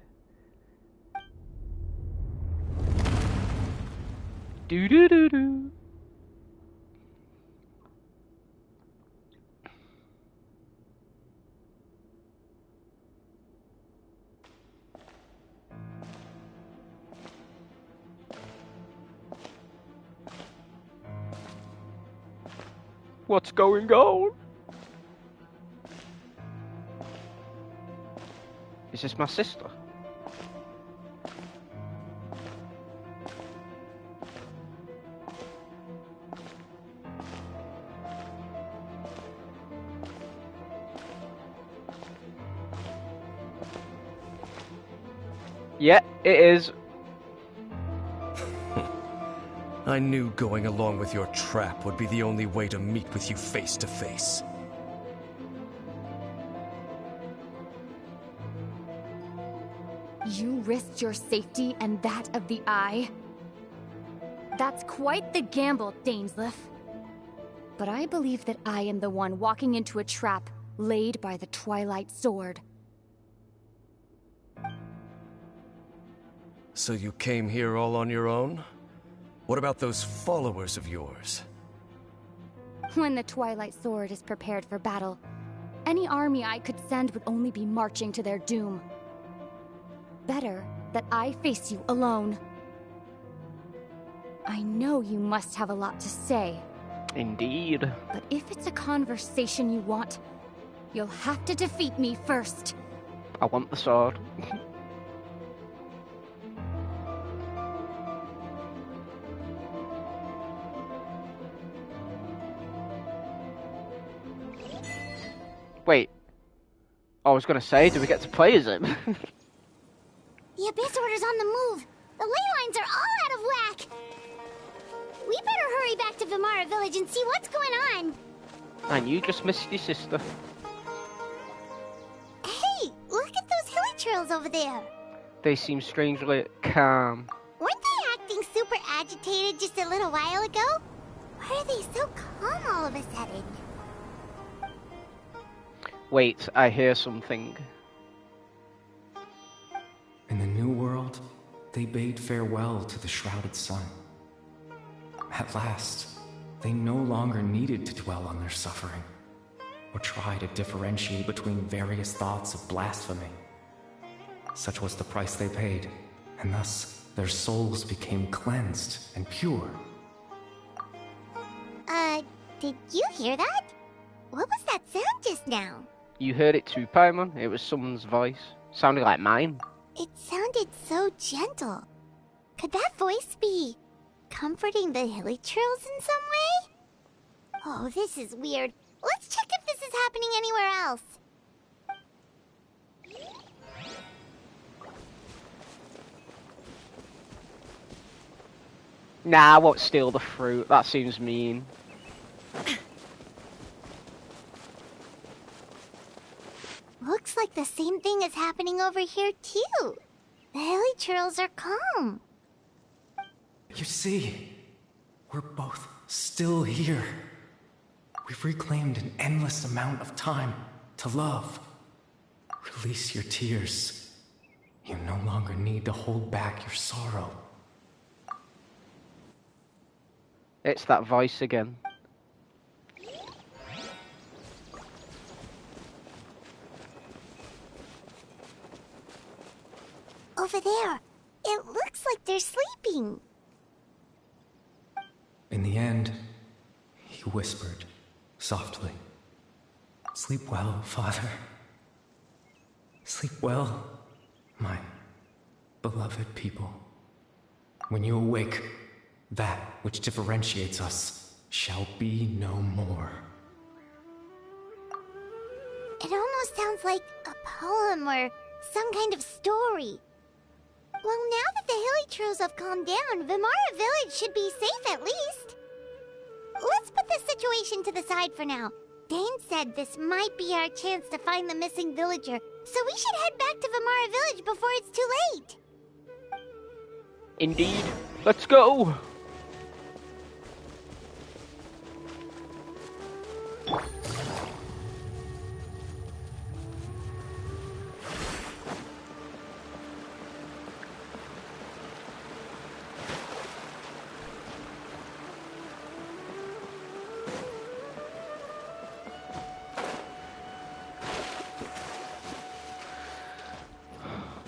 [SPEAKER 1] Do do do do. What's going on? Is this my sister? Yeah, it is.
[SPEAKER 7] I knew going along with your trap would be the only way to meet with you face to face.
[SPEAKER 8] You risked your safety and that of the Eye? That's quite the gamble, Dainsleif. But I believe that I am the one walking into a trap laid by the Twilight Sword.
[SPEAKER 7] So you came here all on your own? What about those followers of yours?
[SPEAKER 8] When the Twilight Sword is prepared for battle, any army I could send would only be marching to their doom. Better that I face you alone. I know you must have a lot to say.
[SPEAKER 1] Indeed.
[SPEAKER 8] But if it's a conversation you want, you'll have to defeat me first.
[SPEAKER 1] I want the sword. Wait. I was gonna say, do we get to play as him?
[SPEAKER 3] The Abyss Order's on the move. The ley lines are all out of whack. We better hurry back to Vimara Village and see what's going on.
[SPEAKER 1] And you just missed your sister.
[SPEAKER 3] Hey, look at those hilly trails over there.
[SPEAKER 1] They seem strangely calm.
[SPEAKER 3] Weren't they acting super agitated just a little while ago? Why are they so calm all of a sudden?
[SPEAKER 1] Wait, I hear something.
[SPEAKER 9] In the New World, they bade farewell to the shrouded sun. At last, they no longer needed to dwell on their suffering, or try to differentiate between various thoughts of blasphemy. Such was the price they paid, and thus their souls became cleansed and pure.
[SPEAKER 3] Did you hear that? What was that sound just now?
[SPEAKER 1] You heard it too, Paimon. It was someone's voice. Sounded like mine.
[SPEAKER 3] It sounded so gentle. Could that voice be comforting the hilly trails in some way? Oh, this is weird. Let's check if this is happening anywhere else.
[SPEAKER 1] Nah, I won't steal the fruit. That seems mean.
[SPEAKER 3] Looks like the same thing is happening over here, too. The hilly trails are calm.
[SPEAKER 9] You see, we're both still here. We've reclaimed an endless amount of time to love. Release your tears. You no longer need to hold back your sorrow.
[SPEAKER 1] It's that voice again.
[SPEAKER 3] Over there. It looks like they're sleeping.
[SPEAKER 9] In the end, he whispered, softly, "Sleep well, Father. Sleep well, my beloved people. When you awake, that which differentiates us shall be no more."
[SPEAKER 3] It almost sounds like a poem or some kind of story. Well, now that the Hilichurls have calmed down, Vimara Village should be safe at least. Let's put this situation to the side for now. Dane said this might be our chance to find the missing villager, so we should head back to Vimara Village before it's too late.
[SPEAKER 1] Indeed. Let's go!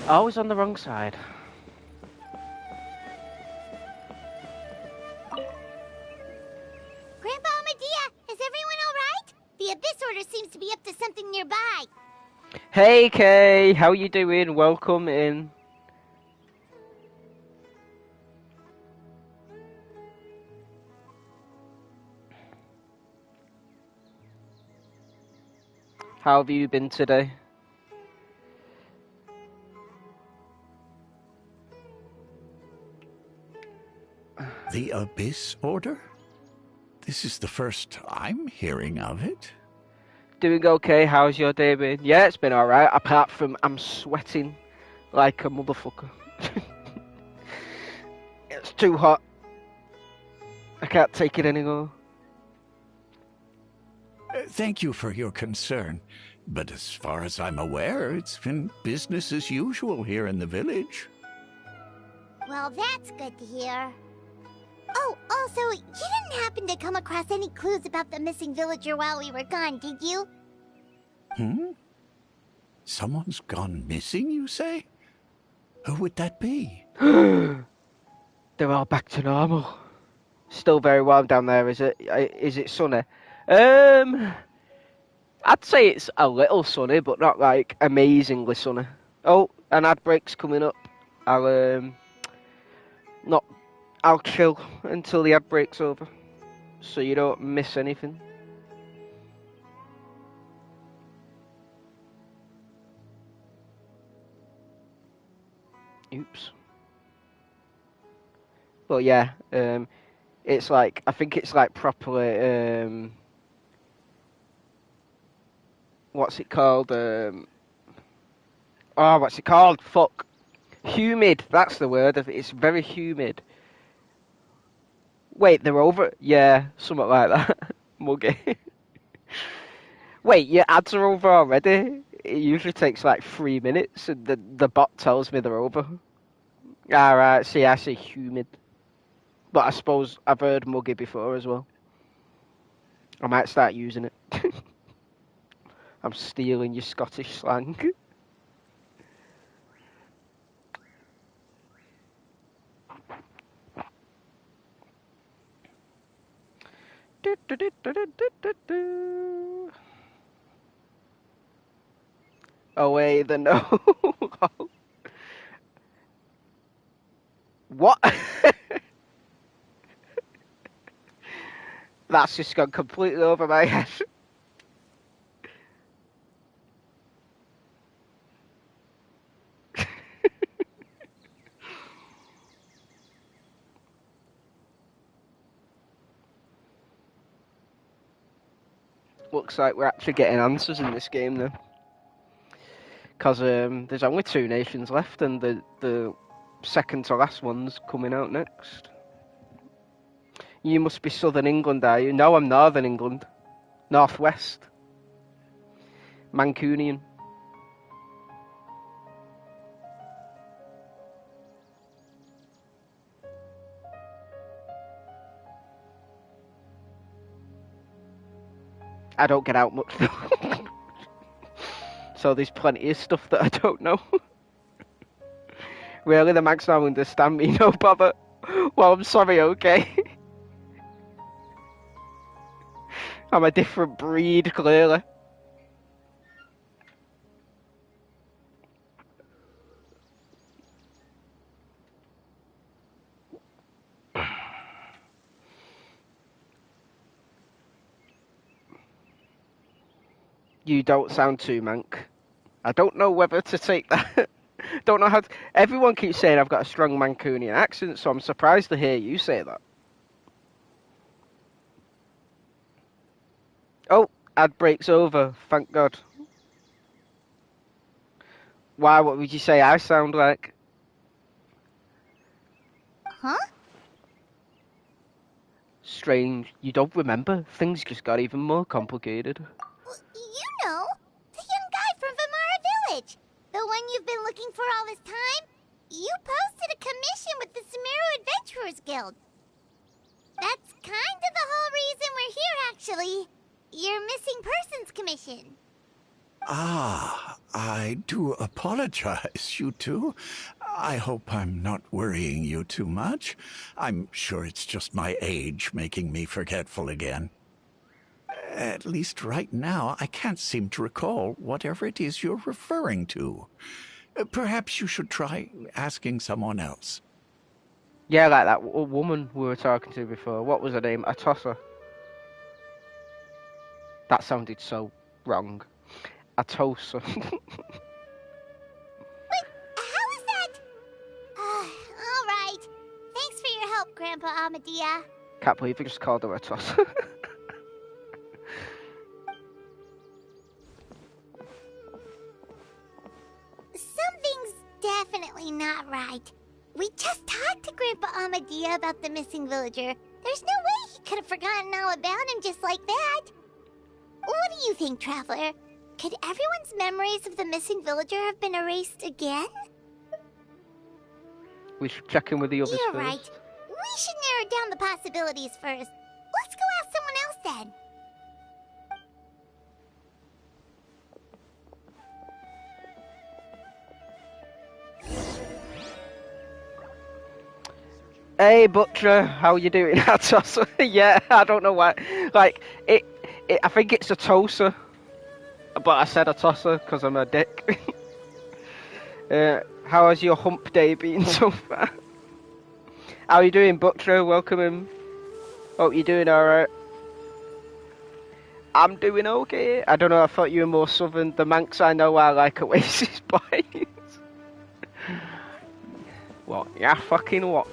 [SPEAKER 1] Always on the wrong side.
[SPEAKER 3] Grandpa Medea, is everyone alright? The Abyss Order seems to be up to something nearby.
[SPEAKER 1] Hey Kay, how you doing? Welcome in. How have you been today?
[SPEAKER 5] The Abyss Order? This is the first I'm hearing of it.
[SPEAKER 1] Doing okay, how's your day been? Yeah, it's been alright, apart from I'm sweating like a motherfucker. It's too hot. I can't take it anymore.
[SPEAKER 5] Thank you for your concern, but as far as I'm aware, it's been business as usual here in the village.
[SPEAKER 3] Well, that's good to hear. Oh, also, you didn't happen to come across any clues about the missing villager while we were gone, did you?
[SPEAKER 5] Someone's gone missing, you say? Who would that be?
[SPEAKER 1] They're all back to normal. Still very warm down there, is it? Is it sunny? I'd say it's a little sunny, but not like amazingly sunny. Oh, an ad break's coming up. I'll chill until the ad break's over, so you don't miss anything. Oops. But yeah, it's like, I think it's like properly, what's it called? What's it called? Fuck. Humid, that's the word. It's very humid. Wait, they're over? Yeah, something like that. Muggy. Wait, your ads are over already? It usually takes like 3 minutes, and the bot tells me they're over. Alright, see, I say humid. But I suppose I've heard muggy before as well. I might start using it. I'm stealing your Scottish slang. Away the no. What? That's just gone completely over my head. Looks like we're actually getting answers in this game then. Because there's only 2 nations left, and the second to last one's coming out next. You must be Southern England, are you? No, I'm Northern England. Northwest. Mancunian. I don't get out much. So there's plenty of stuff that I don't know. Really, the Manx now understand me, no bother. Well, I'm sorry, okay? I'm a different breed, clearly. You don't sound too Manc. I don't know whether to take that. Don't know how to... Everyone keeps saying I've got a strong Mancunian accent, so I'm surprised to hear you say that. Oh, ad break's over, thank God. Why, what would you say I sound like?
[SPEAKER 3] Huh?
[SPEAKER 1] Strange. You don't remember? Things just got even more complicated.
[SPEAKER 3] Well, you know, the young guy from Vimara Village. The one you've been looking for all this time. You posted a commission with the Sumeru Adventurers Guild. That's kind of the whole reason we're here, actually. Your missing persons commission.
[SPEAKER 5] Ah, I do apologize, you two. I hope I'm not worrying you too much. I'm sure it's just my age making me forgetful again. At least right now, I can't seem to recall whatever it is you're referring to. Perhaps you should try asking someone else.
[SPEAKER 1] Yeah, like that woman we were talking to before. What was her name? Atossa. That sounded so wrong. Atossa.
[SPEAKER 3] But how is that? All right. Thanks for your help, Grandpa Amadia.
[SPEAKER 1] Can't believe you just called her Atossa.
[SPEAKER 3] Something's definitely not right. We just talked to Grandpa Amadia about the missing villager. There's no way he could have forgotten all about him just like that. What do you think, Traveler? Could everyone's memories of the missing villager have been erased again?
[SPEAKER 1] We should check in with the others
[SPEAKER 3] You're
[SPEAKER 1] first.
[SPEAKER 3] right. We should narrow down the possibilities first. Let's go ask someone else then.
[SPEAKER 1] Hey Butcher, how you doing? Atossa? Yeah, I don't know why. Like, I think it's Atossa. But I said Atossa because I'm a dick. How has your hump day been so far? How you doing, Butcher? Welcome in. Hope you're doing alright. I'm doing okay. I don't know, I thought you were more southern. The Manx I know are like Oasis boys. What? Yeah, fucking what?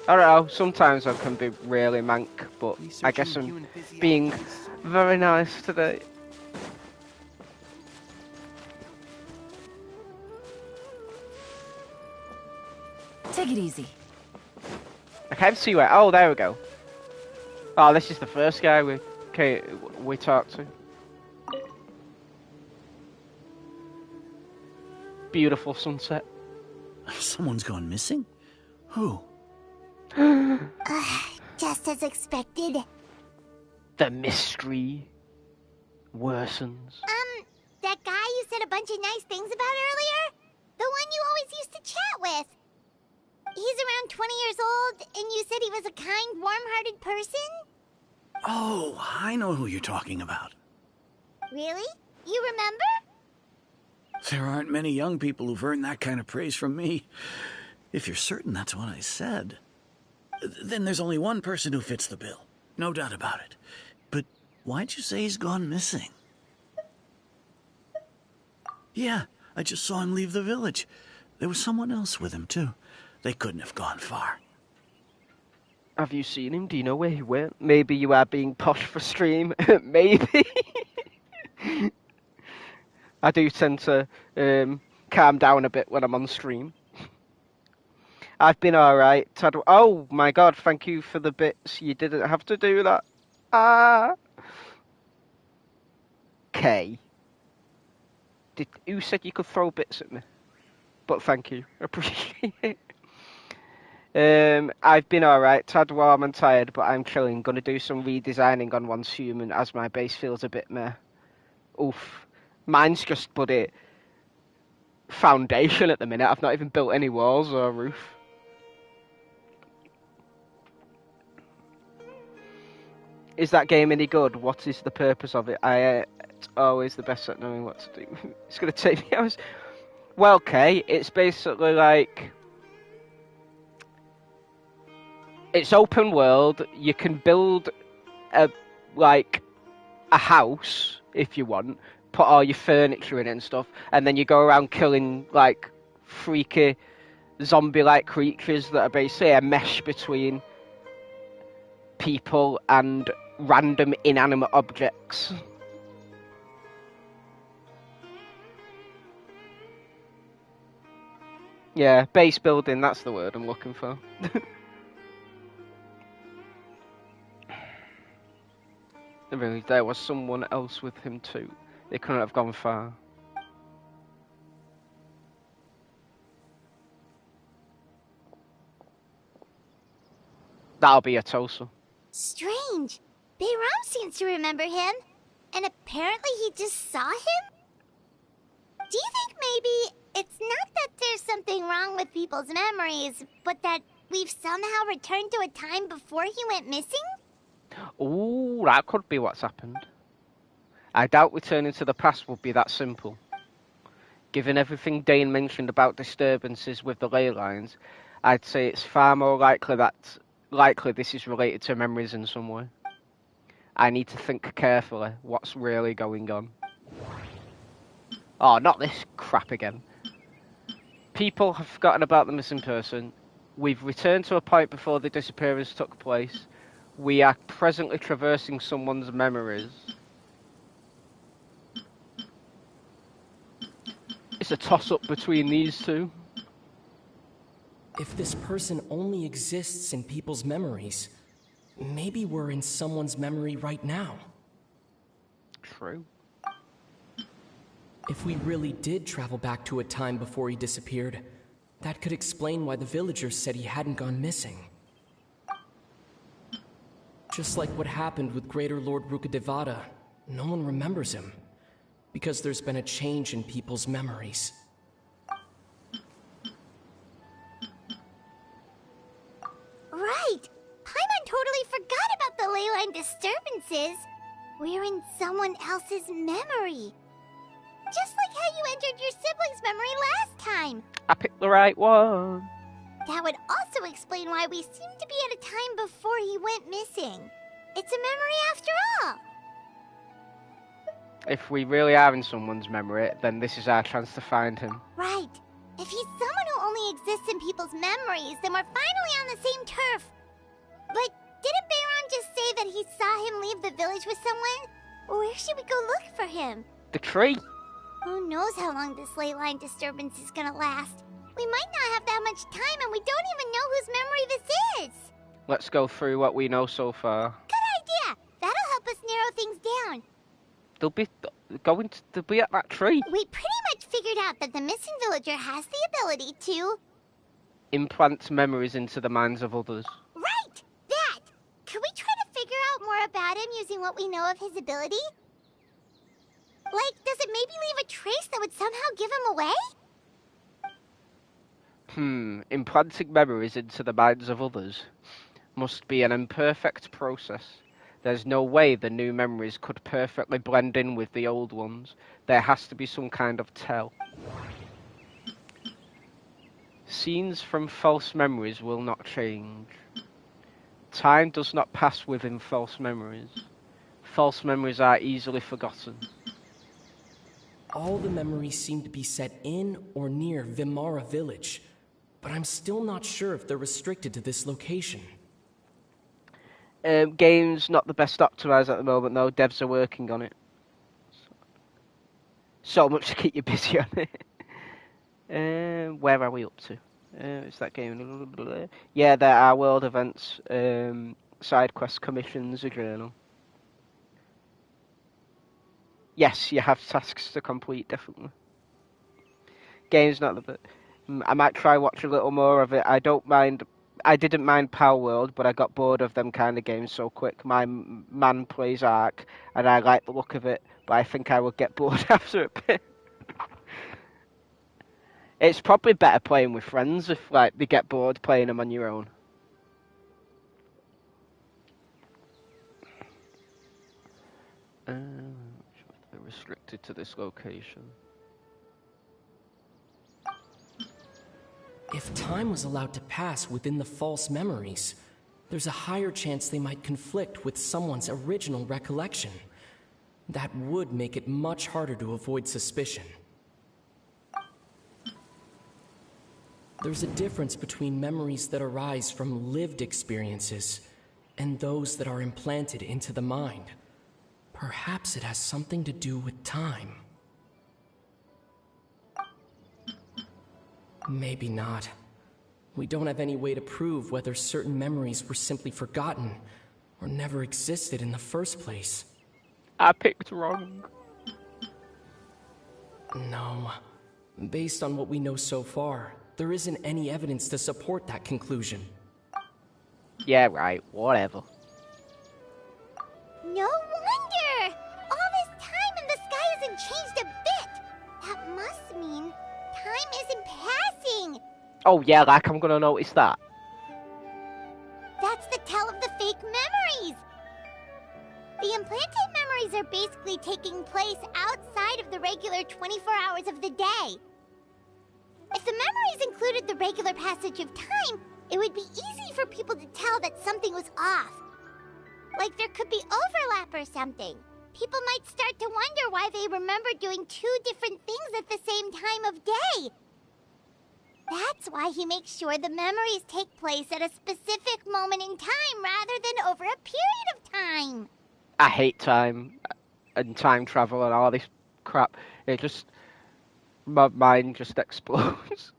[SPEAKER 1] I don't know, sometimes I can be really Manc, but I guess I'm being very nice today.
[SPEAKER 10] Take it easy.
[SPEAKER 1] I can't see where. Oh, there we go. Oh, this is the first guy we talked to. Beautiful sunset.
[SPEAKER 4] Someone's gone missing? Who?
[SPEAKER 3] Just as expected.
[SPEAKER 1] The mystery worsens.
[SPEAKER 3] That guy you said a bunch of nice things about earlier? The one you always used to chat with. He's around 20 years old, and you said he was a kind, warm-hearted person?
[SPEAKER 4] Oh, I know who you're talking about.
[SPEAKER 3] Really? You remember?
[SPEAKER 4] There aren't many young people who've earned that kind of praise from me. If you're certain that's what I said, then there's only one person who fits the bill. No doubt about it. But why'd you say he's gone missing? Yeah, I just saw him leave the village. There was someone else with him, too. They couldn't have gone far.
[SPEAKER 1] Have you seen him? Do you know where he went? Maybe you are being posh for stream. Maybe. I do tend to calm down a bit when I'm on stream. I've been alright. Oh my god, thank you for the bits. You didn't have to do that. Ah. Okay. Who said you could throw bits at me? But thank you. Appreciate it. I've been alright, tad warm and tired, but I'm chilling. Gonna do some redesigning on one's human as my base feels a bit meh. Oof. Mine's just bloody foundation at the minute. I've not even built any walls or roof. Is that game any good? What is the purpose of it? It's always the best at knowing what to do. It's gonna take me hours. Well, okay, it's basically like... It's open world. You can build a house if you want, put all your furniture in it and stuff, and then you go around killing like freaky zombie-like creatures that are basically a mesh between people and random inanimate objects. Yeah, base building, that's the word I'm looking for. Really, there was someone else with him too. They couldn't have gone far. That'll be a Tosa.
[SPEAKER 3] Strange. Bayram seems to remember him. And apparently he just saw him? Do you think maybe it's not that there's something wrong with people's memories, but that we've somehow returned to a time before he went missing?
[SPEAKER 1] Ooh, that could be what's happened. I doubt returning to the past would be that simple. Given everything Dane mentioned about disturbances with the ley lines, I'd say it's far more likely this is related to memories in some way. I need to think carefully what's really going on. Oh, not this crap again. People have forgotten about the missing person. We've returned to a point before the disappearance took place. We are presently traversing someone's memories. It's a toss-up between these two.
[SPEAKER 11] If this person only exists in people's memories, maybe we're in someone's memory right now.
[SPEAKER 1] True.
[SPEAKER 11] If we really did travel back to a time before he disappeared, that could explain why the villagers said he hadn't gone missing. Just like what happened with Greater Lord Rukadevada, no one remembers him, because there's been a change in people's memories.
[SPEAKER 3] Right! Paimon totally forgot about the leyline disturbances. We're in someone else's memory. Just like how you entered your sibling's memory last time.
[SPEAKER 1] I picked the right one.
[SPEAKER 3] That would also explain why we seem to be at a time before he went missing. It's a memory after all.
[SPEAKER 1] If we really are in someone's memory, then this is our chance to find him.
[SPEAKER 3] Right. If he's someone who only exists in people's memories, then we're finally on the same turf. But didn't Bayron just say that he saw him leave the village with someone? Where should we go look for him?
[SPEAKER 1] The tree.
[SPEAKER 3] Who knows how long this leyline disturbance is gonna last? We might not have that much time, and we don't even know whose memory this is.
[SPEAKER 1] Let's go through what we know so far.
[SPEAKER 3] Good idea. That'll help us narrow things down.
[SPEAKER 1] They'll be at that tree.
[SPEAKER 3] We pretty much figured out that the missing villager has the ability to...
[SPEAKER 1] implant memories into the minds of others.
[SPEAKER 3] Right! That! Could we try to figure out more about him using what we know of his ability? Like, does it maybe leave a trace that would somehow give him away?
[SPEAKER 1] Implanting memories into the minds of others must be an imperfect process. There's no way the new memories could perfectly blend in with the old ones. There has to be some kind of tell. Scenes from false memories will not change. Time does not pass within false memories. False memories are easily forgotten.
[SPEAKER 11] All the memories seem to be set in or near Vimara village, but I'm still not sure if they're restricted to this location.
[SPEAKER 1] Game's not the best optimised at the moment, though. Devs are working on it. So much to keep you busy on it. Where are we up to? Is that game? Yeah, there are world events, side quests, commissions, a journal. Yes, you have tasks to complete, definitely. Game's not the best. I might try watch a little more of it. I don't mind. I didn't mind Power World, but I got bored of them kind of games so quick. My man plays Ark, and I like the look of it, but I think I would get bored after a bit. It's probably better playing with friends if like they get bored playing them on your own. They're restricted to this location.
[SPEAKER 11] If time was allowed to pass within the false memories, there's a higher chance they might conflict with someone's original recollection. That would make it much harder to avoid suspicion. There's a difference between memories that arise from lived experiences and those that are implanted into the mind. Perhaps it has something to do with time. Maybe not. We don't have any way to prove whether certain memories were simply forgotten or never existed in the first place.
[SPEAKER 1] I picked wrong.
[SPEAKER 11] No. Based on what we know so far, there isn't any evidence to support that conclusion.
[SPEAKER 1] Yeah, right. Whatever.
[SPEAKER 3] No wonder! All this time and the sky hasn't changed a bit! That must mean time isn't passing!
[SPEAKER 1] Oh yeah, like I'm gonna notice that.
[SPEAKER 3] That's the tell of the fake memories! The implanted memories are basically taking place outside of the regular 24 hours of the day. If the memories included the regular passage of time, it would be easy for people to tell that something was off. Like there could be overlap or something. People might start to wonder why they remember doing two different things at the same time of day. That's why he makes sure the memories take place at a specific moment in time rather than over a period of time.
[SPEAKER 1] I hate time and time travel and all this crap. It just... my mind just explodes.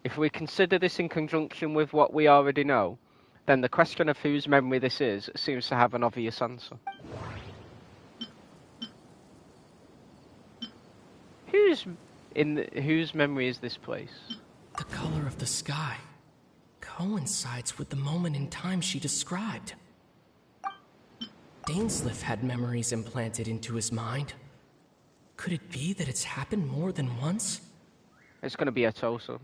[SPEAKER 1] If we consider this in conjunction with what we already know, then the question of whose memory this is seems to have an obvious answer. Whose memory is this place?
[SPEAKER 11] The color of the sky coincides with the moment in time she described. Dainsleif had memories implanted into his mind. Could it be that it's happened more than once?
[SPEAKER 1] It's gonna be a Tosa.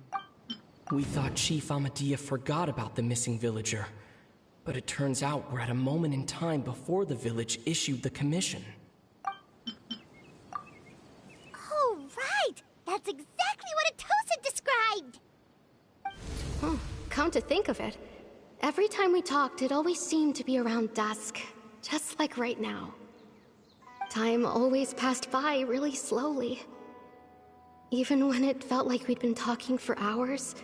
[SPEAKER 11] We thought Chief Amadea forgot about the missing villager, but it turns out we're at a moment in time before the village issued the commission.
[SPEAKER 3] Oh, right! That's exactly what Atosa described!
[SPEAKER 6] Come to think of it, every time we talked, it always seemed to be around dusk, just like right now. Time always passed by really slowly. Even when it felt like we'd been talking for hours,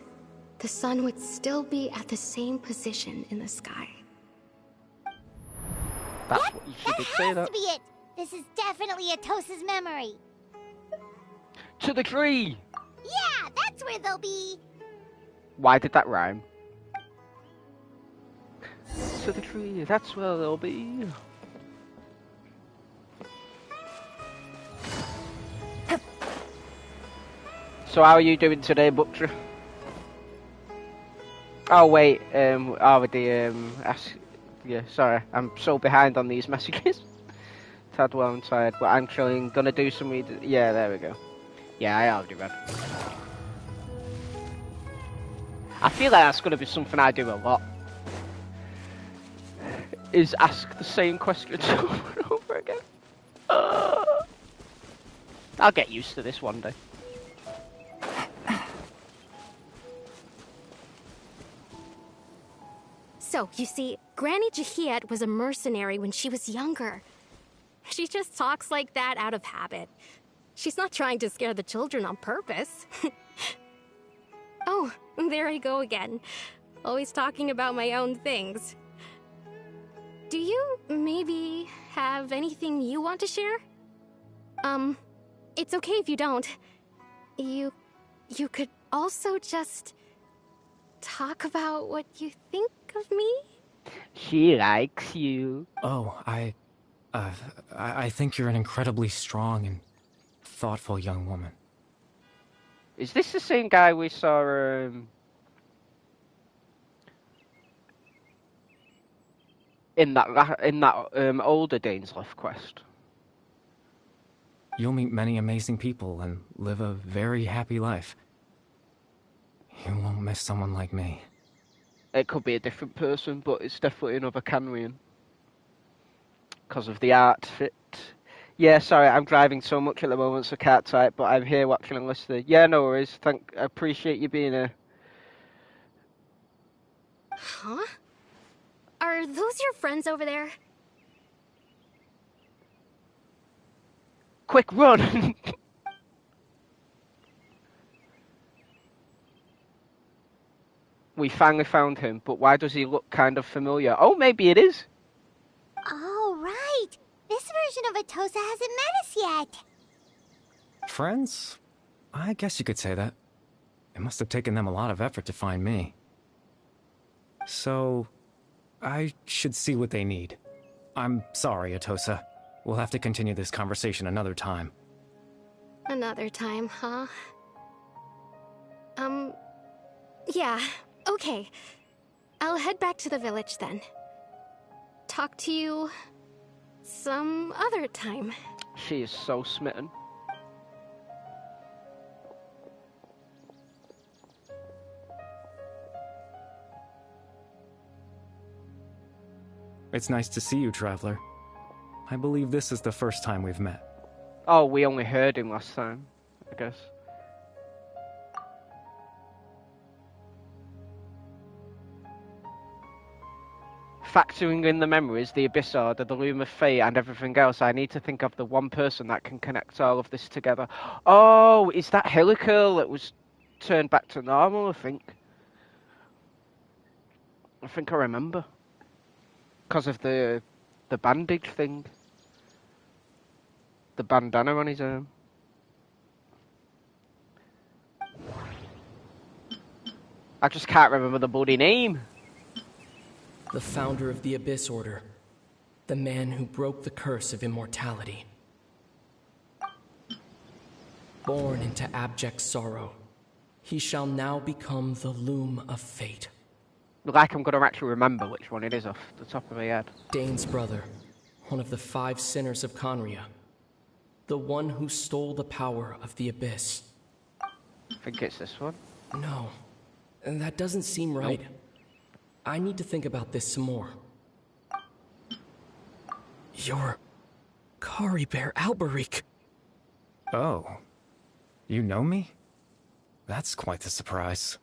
[SPEAKER 6] the sun would still be at the same position in the sky.
[SPEAKER 1] That's
[SPEAKER 3] Yep,
[SPEAKER 1] what you should say
[SPEAKER 3] has
[SPEAKER 1] that.
[SPEAKER 3] to be it! This is definitely Atosa's memory.
[SPEAKER 1] To the tree!
[SPEAKER 3] Yeah, that's where they'll be.
[SPEAKER 1] Why did that rhyme? To the tree, that's where they'll be. So how are you doing today, Butcher? Oh wait, already yeah, sorry, I'm so behind on these messages. Tad well, I'm tired, but I'm actually gonna do some yeah, there we go. Yeah, I already read. I feel like that's gonna be something I do a lot. Is ask the same questions over and over again. I'll get used to this one day.
[SPEAKER 6] So, you see, Granny Jahiet was a mercenary when she was younger. She just talks like that out of habit. She's not trying to scare the children on purpose. Oh, there I go again. Always talking about my own things. Do you maybe have anything you want to share? It's okay if you don't. You could also just talk about what you think of me?
[SPEAKER 1] She likes you.
[SPEAKER 9] Oh, I think you're an incredibly strong and thoughtful young woman.
[SPEAKER 1] Is this the same guy we saw in that older Dainsleif quest?
[SPEAKER 9] You'll meet many amazing people and live a very happy life. You won't miss someone like me.
[SPEAKER 1] It could be a different person, but it's definitely another Canrian. Because of the art fit. Yeah, sorry, I'm driving so much at the moment, so can't type, but I'm here watching and listening. Yeah, no worries. I appreciate you being here.
[SPEAKER 6] Huh? Are those your friends over there?
[SPEAKER 1] Quick, run! We finally found him, but why does he look kind of familiar? Oh, maybe it is.
[SPEAKER 3] Oh, right. This version of Atosa hasn't met us yet.
[SPEAKER 9] Friends? I guess you could say that. It must have taken them a lot of effort to find me. So, I should see what they need. I'm sorry, Atosa. We'll have to continue this conversation another time.
[SPEAKER 6] Another time, huh? Yeah, okay. I'll head back to the village then. Talk to you some other time.
[SPEAKER 1] She is so smitten.
[SPEAKER 9] It's nice to see you, Traveler. I believe this is the first time we've met.
[SPEAKER 1] Oh, we only heard him last time, I guess. Factoring in the memories, the Abyss Order, the Loom of Fate, and everything else, I need to think of the one person that can connect all of this together. Oh, is that Helical that was turned back to normal, I think? I think I remember. Because of the bandage thing. The bandana on his arm. I just can't remember the bloody name.
[SPEAKER 11] The founder of the Abyss Order. The man who broke the curse of immortality. Born into abject sorrow, he shall now become the Loom of Fate.
[SPEAKER 1] Like I'm going to actually remember which one it is off the top of my head.
[SPEAKER 11] Dane's brother, one of the 5 sinners of Conria. The one who stole the power of the Abyss.
[SPEAKER 1] I think it's this one.
[SPEAKER 11] No, that doesn't seem right.
[SPEAKER 1] Nope.
[SPEAKER 11] I need to think about this some more. You're Kari Bear Alberich.
[SPEAKER 9] Oh. You know me? That's quite the surprise.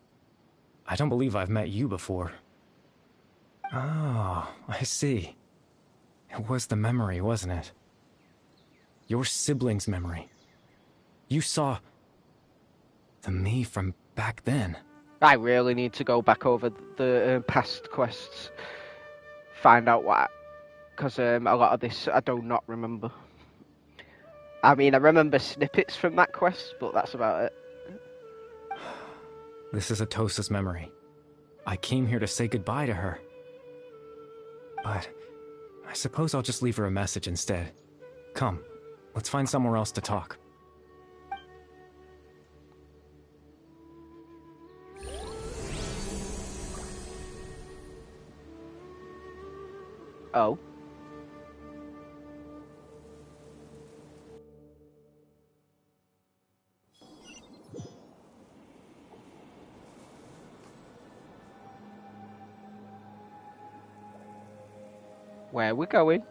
[SPEAKER 9] I don't believe I've met you before. Oh, I see. It was the memory, wasn't it? Your sibling's memory. You saw the me from back then.
[SPEAKER 1] I really need to go back over the past quests. Find out what... Because a lot of this I do not remember. I mean, I remember snippets from that quest, but that's about it.
[SPEAKER 9] This is Atosa's memory. I came here to say goodbye to her. But I suppose I'll just leave her a message instead. Come, let's find somewhere else to talk.
[SPEAKER 1] Oh. Where are we going?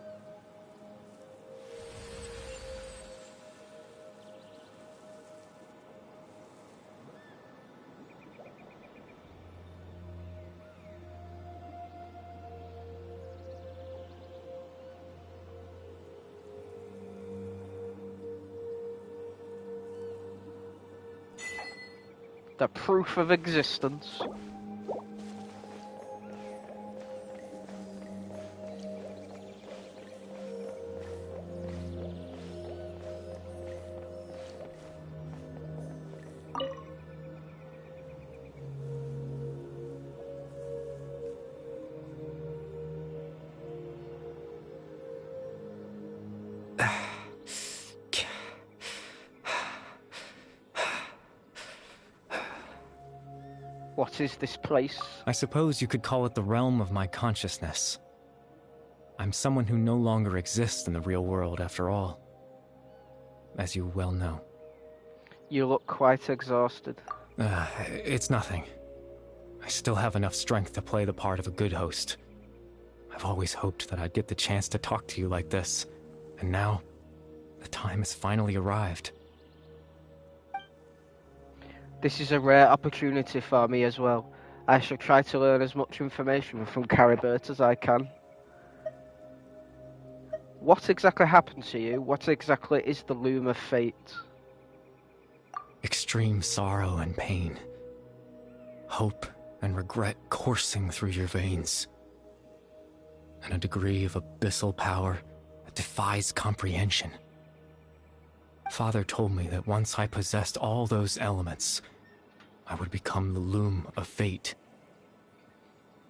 [SPEAKER 1] The proof of existence. What is this place?
[SPEAKER 9] I suppose you could call it the realm of my consciousness. I'm someone who no longer exists in the real world, after all. As you well know.
[SPEAKER 1] You look quite exhausted.
[SPEAKER 9] It's nothing. I still have enough strength to play the part of a good host. I've always hoped that I'd get the chance to talk to you like this, and now, the time has finally arrived.
[SPEAKER 1] This is a rare opportunity for me as well. I shall try to learn as much information from Caribert as I can. What exactly happened to you? What exactly is the Loom of Fate?
[SPEAKER 9] Extreme sorrow and pain. Hope and regret coursing through your veins. And a degree of abyssal power that defies comprehension. Father told me that once I possessed all those elements, I would become the Loom of Fate.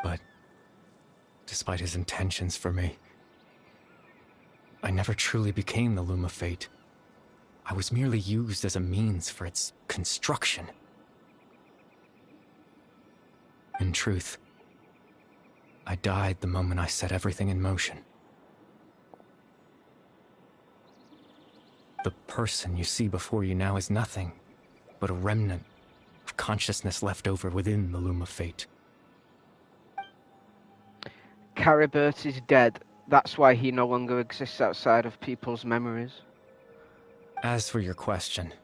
[SPEAKER 9] But, despite his intentions for me, I never truly became the Loom of Fate. I was merely used as a means for its construction. In truth, I died the moment I set everything in motion. The person you see before you now is nothing but a remnant of consciousness left over within the Loom of Fate.
[SPEAKER 1] Caribert is dead. That's why he no longer exists outside of people's memories.
[SPEAKER 9] As for your question,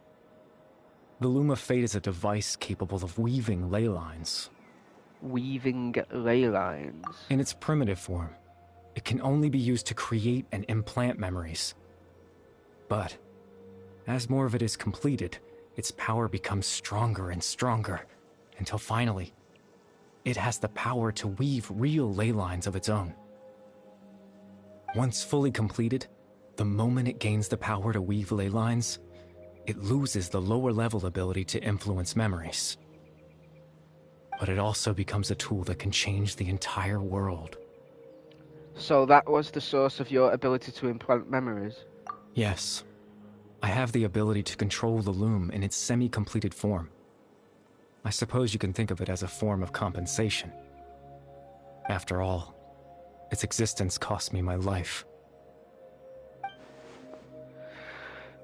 [SPEAKER 9] the Loom of Fate is a device capable of weaving ley lines.
[SPEAKER 1] Weaving ley lines?
[SPEAKER 9] In its primitive form, it can only be used to create and implant memories. But, as more of it is completed, its power becomes stronger and stronger, until finally, it has the power to weave real ley lines of its own. Once fully completed, the moment it gains the power to weave ley lines, it loses the lower-level ability to influence memories. But it also becomes a tool that can change the entire world.
[SPEAKER 1] So that was the source of your ability to implant memories?
[SPEAKER 9] Yes. I have the ability to control the Loom in its semi-completed form. I suppose you can think of it as a form of compensation. After all, its existence cost me my life.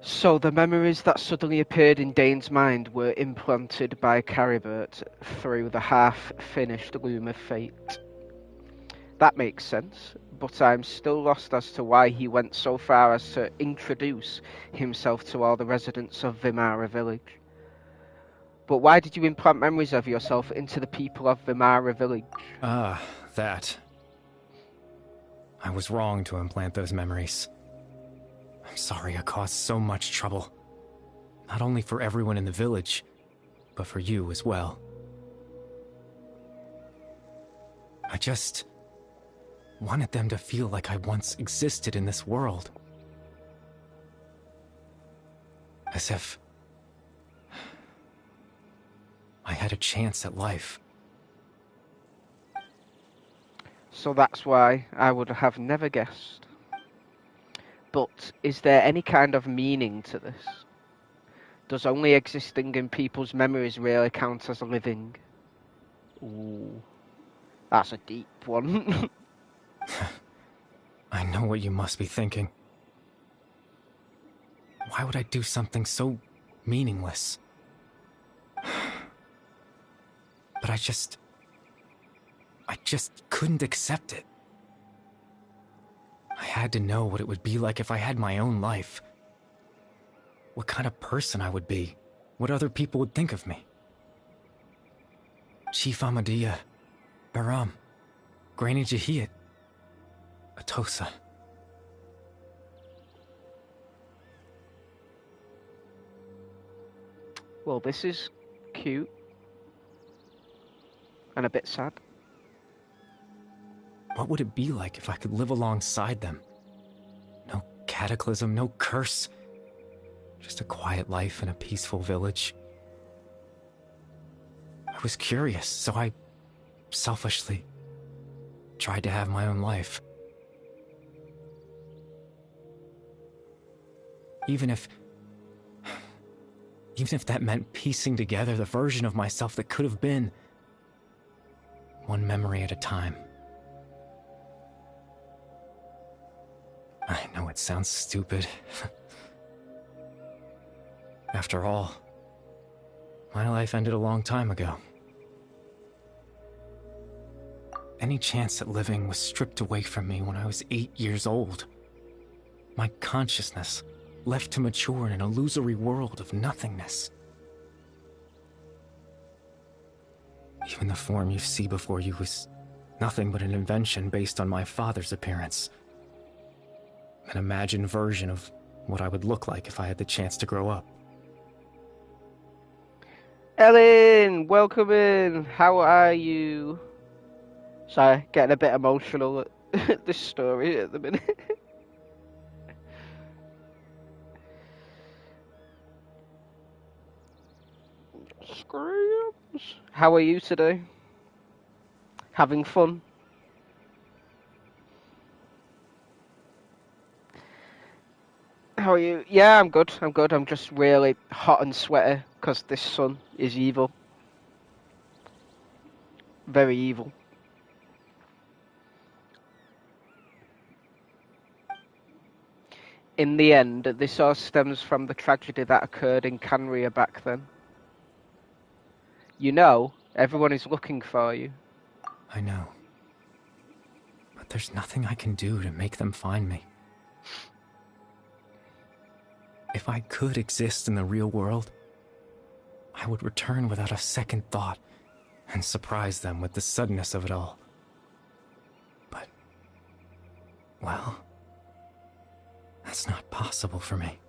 [SPEAKER 1] So the memories that suddenly appeared in Dane's mind were implanted by Caribert through the half-finished Loom of Fate. That makes sense, but I'm still lost as to why he went so far as to introduce himself to all the residents of Vimara village. But why did you implant memories of yourself into the people of Vimara village?
[SPEAKER 9] That. I was wrong to implant those memories. I'm sorry I caused so much trouble. Not only for everyone in the village, but for you as well. I just wanted them to feel like I once existed in this world. As if I had a chance at life.
[SPEAKER 1] So that's why I would have never guessed. But is there any kind of meaning to this? Does only existing in people's memories really count as living? Ooh, that's a deep one.
[SPEAKER 9] I know what you must be thinking. Why would I do something so meaningless? But I just couldn't accept it. I had to know what it would be like if I had my own life. What kind of person I would be. What other people would think of me. Chief Ahmadiyya, Baram, Granny Jahiyat, Atosa.
[SPEAKER 1] Well, this is cute. And a bit sad.
[SPEAKER 9] What would it be like if I could live alongside them? No cataclysm, no curse. Just a quiet life in a peaceful village. I was curious, so I selfishly tried to have my own life. Even if that meant piecing together the version of myself that could have been one memory at a time. I know it sounds stupid. After all, my life ended a long time ago. Any chance at living was stripped away from me when I was 8 years old. My consciousness left to mature in an illusory world of nothingness. Even the form you see before you was nothing but an invention based on my father's appearance. An imagined version of what I would look like if I had the chance to grow up.
[SPEAKER 1] Ellen, welcome in. How are you? Sorry, getting a bit emotional at this story at the minute. Screams. How are you today? Having fun? How are you? Yeah, I'm good. I'm good. I'm just really hot and sweaty because this sun is evil. Very evil. In the end, this all stems from the tragedy that occurred in Canria back then. You know, everyone is looking for you.
[SPEAKER 9] I know. But there's nothing I can do to make them find me. If I could exist in the real world, I would return without a second thought and surprise them with the suddenness of it all. But, well, that's not possible for me.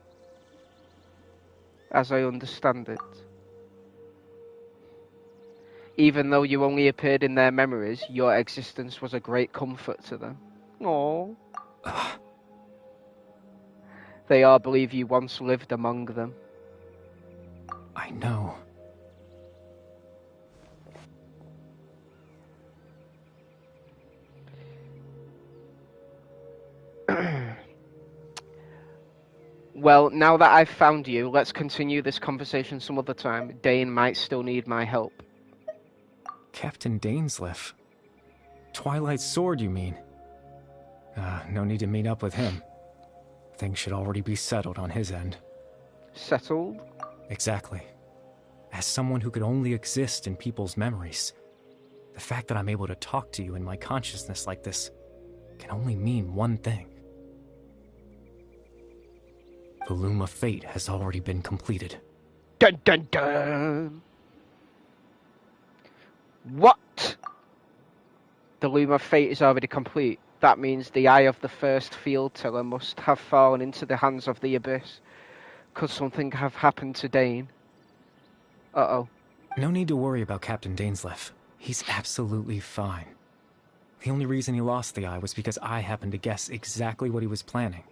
[SPEAKER 1] As I understand it. Even though you only appeared in their memories, your existence was a great comfort to them. Aww. They all believe you once lived among them.
[SPEAKER 9] I know.
[SPEAKER 1] Well, now that I've found you, let's continue this conversation some other time. Dane might still need my help.
[SPEAKER 9] Captain Dainsleif? Twilight Sword, you mean? No need to meet up with him. Things should already be settled on his end.
[SPEAKER 1] Settled?
[SPEAKER 9] Exactly. As someone who could only exist in people's memories, the fact that I'm able to talk to you in my consciousness like this can only mean one thing. The Loom of Fate has already been completed.
[SPEAKER 1] Dun dun dun! What? The Loom of Fate is already complete. That means the eye of the first field tiller must have fallen into the hands of the Abyss. Could something have happened to Dane? Uh-oh.
[SPEAKER 9] No need to worry about Captain Dainsleif. He's absolutely fine. The only reason he lost the eye was because I happened to guess exactly what he was planning.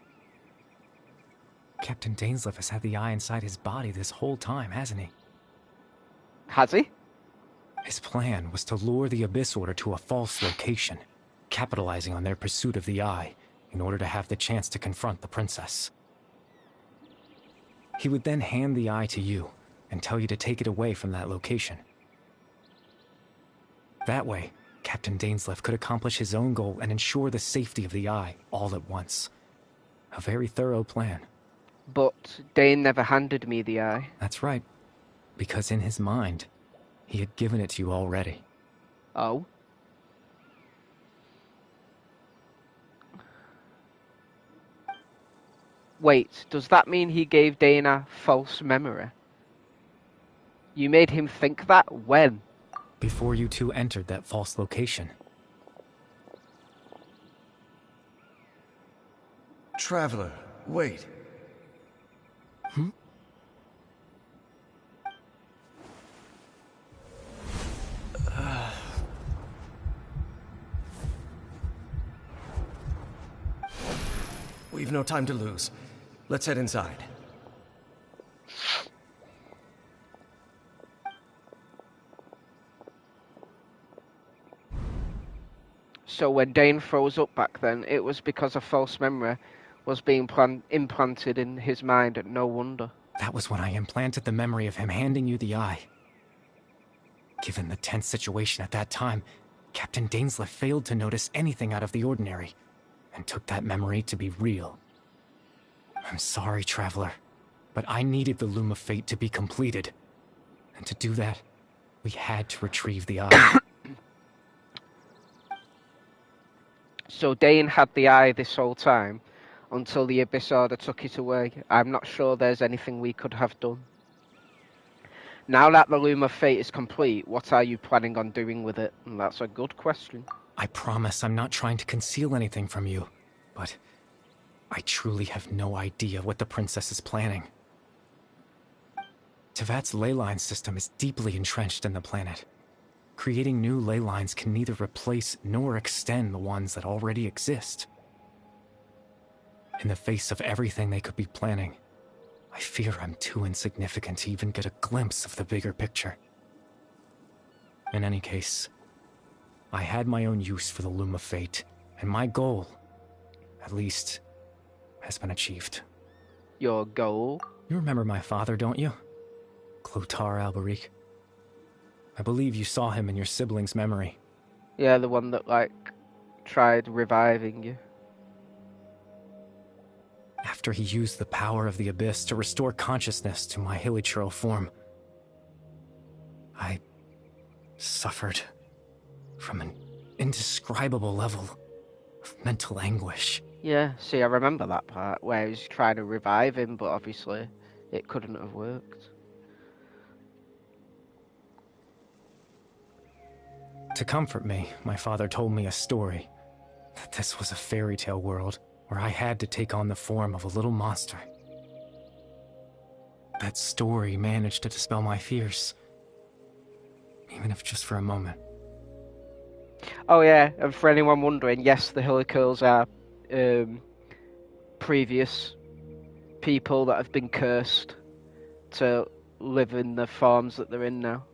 [SPEAKER 9] Captain Dainsleif has had the eye inside his body this whole time, hasn't he?
[SPEAKER 1] Has he?
[SPEAKER 9] His plan was to lure the Abyss Order to a false location, capitalizing on their pursuit of the eye in order to have the chance to confront the princess. He would then hand the eye to you and tell you to take it away from that location. That way, Captain Dainsleif could accomplish his own goal and ensure the safety of the eye all at once. A very thorough plan.
[SPEAKER 1] But Dane never handed me the eye.
[SPEAKER 9] That's right. Because in his mind, he had given it to you already.
[SPEAKER 1] Oh? Wait, does that mean he gave Dane a false memory? You made him think that? When?
[SPEAKER 9] Before you two entered that false location.
[SPEAKER 7] Traveler, wait. We've no time to lose. Let's head inside.
[SPEAKER 1] So when Dane froze up back then, it was because a false memory was being implanted in his mind, and no wonder.
[SPEAKER 9] That was when I implanted the memory of him handing you the eye. Given the tense situation at that time, Captain Dainsleif failed to notice anything out of the ordinary, and took that memory to be real. I'm sorry, Traveler, but I needed the Loom of Fate to be completed. And to do that, we had to retrieve the eye.
[SPEAKER 1] So Dane had the eye this whole time, until the Abyss Order took it away. I'm not sure there's anything we could have done. Now that the Loom of Fate is complete, what are you planning on doing with it? And that's a good question.
[SPEAKER 9] I promise I'm not trying to conceal anything from you, but I truly have no idea what the princess is planning. Tevat's ley line system is deeply entrenched in the planet. Creating new ley lines can neither replace nor extend the ones that already exist. In the face of everything they could be planning, I fear I'm too insignificant to even get a glimpse of the bigger picture. In any case, I had my own use for the Loom of Fate, and my goal, at least, has been achieved.
[SPEAKER 1] Your goal?
[SPEAKER 9] You remember my father, don't you? Clotar Alberic. I believe you saw him in your sibling's memory.
[SPEAKER 1] Yeah, the one that, tried reviving you.
[SPEAKER 9] After he used the power of the Abyss to restore consciousness to my hilichurl form, I suffered from an indescribable level of mental anguish.
[SPEAKER 1] Yeah, see, I remember that part, where he was trying to revive him, but obviously it couldn't have worked.
[SPEAKER 9] To comfort me, my father told me a story. That this was a fairy tale world where I had to take on the form of a little monster. That story managed to dispel my fears, even if just for a moment.
[SPEAKER 1] Oh yeah, and for anyone wondering, yes, the Hilichurls are previous people that have been cursed to live in the forms that they're in now.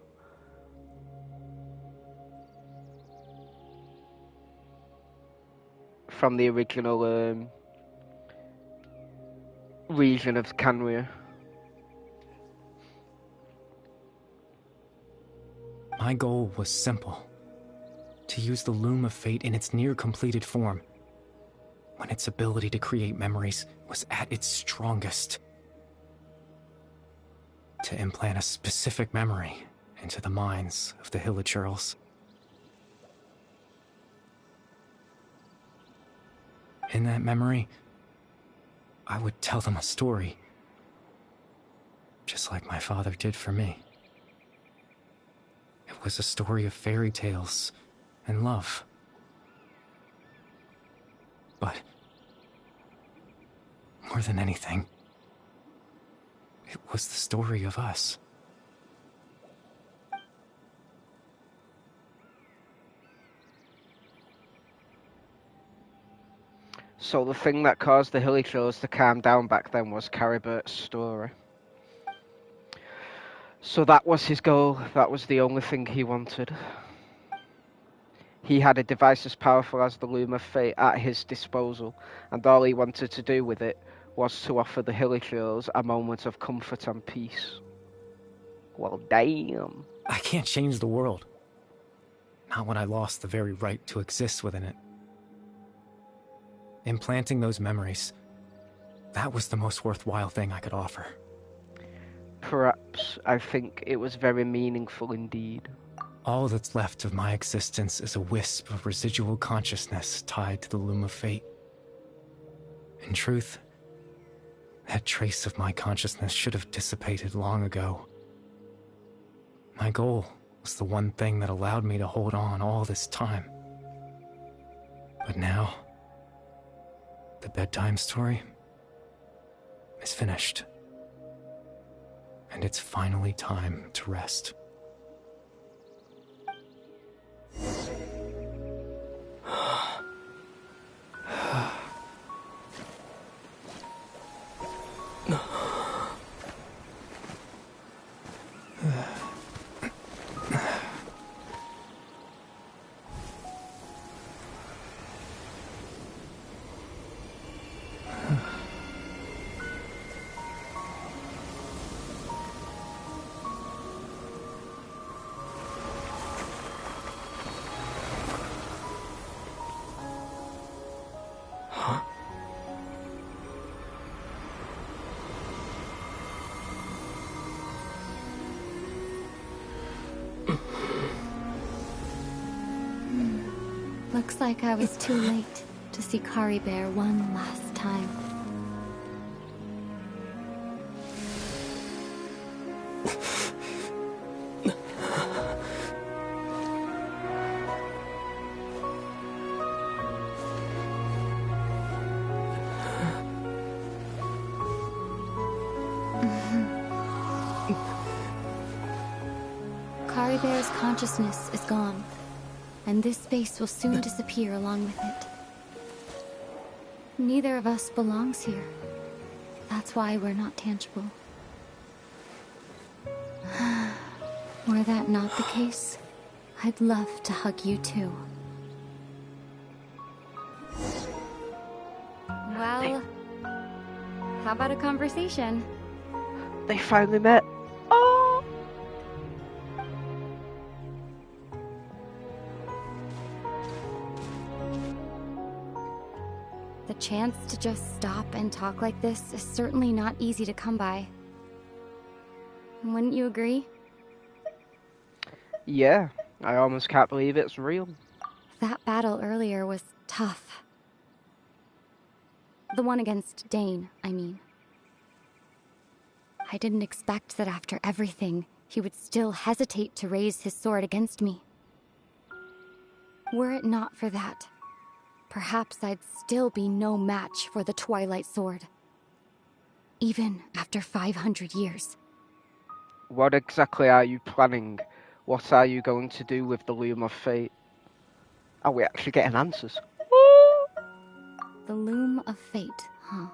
[SPEAKER 1] From the original region of Canria.
[SPEAKER 9] My goal was simple. To use the Loom of Fate in its near-completed form, when its ability to create memories was at its strongest. To implant a specific memory into the minds of the Hilichurls. In that memory, I would tell them a story, just like my father did for me. It was a story of fairy tales and love. But more than anything, it was the story of us.
[SPEAKER 1] So the thing that caused the Hilichurls to calm down back then was Caribert's story. So that was his goal. That was the only thing he wanted. He had a device as powerful as the Loom of Fate at his disposal, and all he wanted to do with it was to offer the Hilichurls a moment of comfort and peace. Well, damn.
[SPEAKER 9] I can't change the world. Not when I lost the very right to exist within it. Implanting those memories, that was the most worthwhile thing I could offer.
[SPEAKER 1] Perhaps. I think it was very meaningful indeed.
[SPEAKER 9] All that's left of my existence is a wisp of residual consciousness tied to the Loom of Fate. In truth, that trace of my consciousness should have dissipated long ago. My goal was the one thing that allowed me to hold on all this time. But now, the bedtime story is finished. And it's finally time to rest.
[SPEAKER 6] Looks like I was too late to see Kari Bear one last time. Kari Bear's consciousness is gone, and this space will soon disappear along with it. Neither of us belongs here. That's why we're not tangible. Were that not the case, I'd love to hug you too.
[SPEAKER 8] Well, how about a conversation?
[SPEAKER 1] They finally met. Oh!
[SPEAKER 8] The chance to just stop and talk like this is certainly not easy to come by. Wouldn't you agree?
[SPEAKER 1] Yeah, I almost can't believe it's real.
[SPEAKER 8] That battle earlier was tough. The one against Dane, I mean. I didn't expect that after everything, he would still hesitate to raise his sword against me. Were it not for that, perhaps I'd still be no match for the Twilight Sword. Even after 500 years.
[SPEAKER 1] What exactly are you planning? What are you going to do with the Loom of Fate? Are we actually getting answers?
[SPEAKER 8] The Loom of Fate, huh?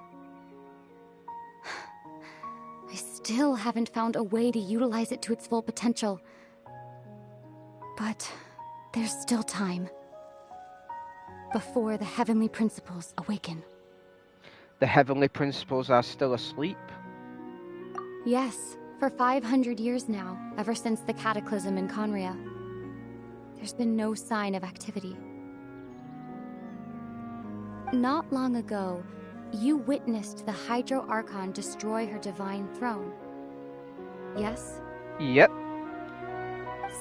[SPEAKER 8] I still haven't found a way to utilize it to its full potential. But there's still time. Before the Heavenly Principles awaken.
[SPEAKER 1] The Heavenly Principles are still asleep?
[SPEAKER 8] Yes, for 500 years now, ever since the cataclysm in Conria. There's been no sign of activity. Not long ago, you witnessed the Hydro Archon destroy her divine throne. Yes?
[SPEAKER 1] Yep.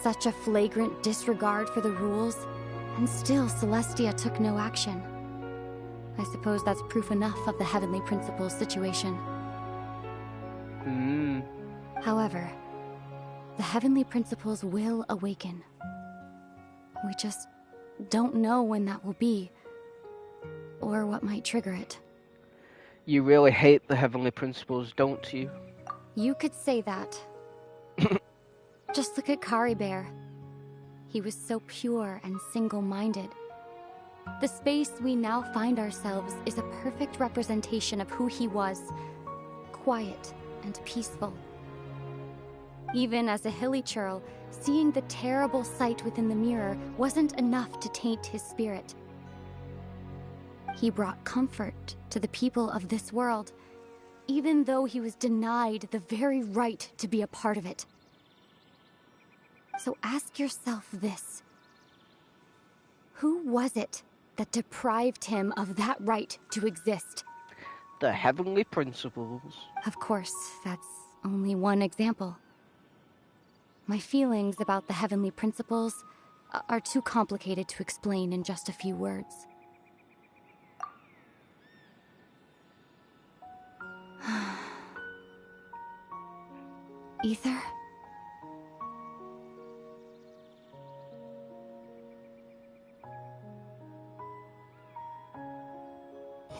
[SPEAKER 8] Such a flagrant disregard for the rules, and still Celestia took no action. I suppose that's proof enough of the Heavenly Principles situation. However, the Heavenly Principles will awaken. We just don't know when that will be, or what might trigger it.
[SPEAKER 1] You really hate the Heavenly Principles, don't you?
[SPEAKER 8] You could say that. Just look at Kari Bear. He was so pure and single-minded. The space we now find ourselves is a perfect representation of who he was. Quiet and peaceful. Even as a hilly churl, seeing the terrible sight within the mirror wasn't enough to taint his spirit. He brought comfort to the people of this world, even though he was denied the very right to be a part of it. So ask yourself this. Who was it that deprived him of that right to exist?
[SPEAKER 1] The Heavenly Principles.
[SPEAKER 8] Of course, that's only one example. My feelings about the Heavenly Principles are too complicated to explain in just a few words. Ether?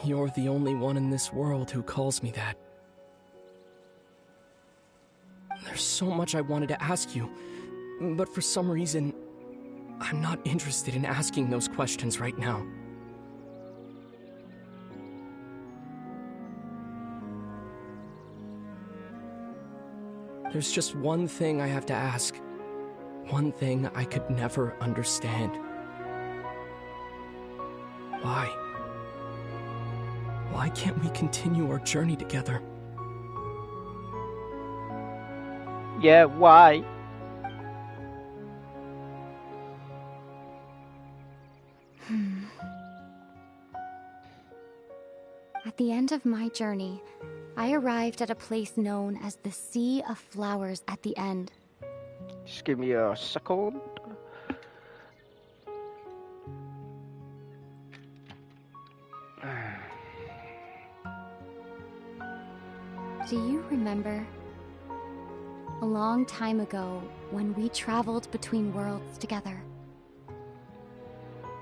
[SPEAKER 11] You're the only one in this world who calls me that. There's so much I wanted to ask you, but for some reason, I'm not interested in asking those questions right now. There's just one thing I have to ask. One thing I could never understand. Why? Why can't we continue our journey together?
[SPEAKER 1] Yeah, why?
[SPEAKER 8] At the end of my journey, I arrived at a place known as the Sea of Flowers at the end.
[SPEAKER 1] Just give me a second.
[SPEAKER 8] Do you remember? A long time ago, when we traveled between worlds together.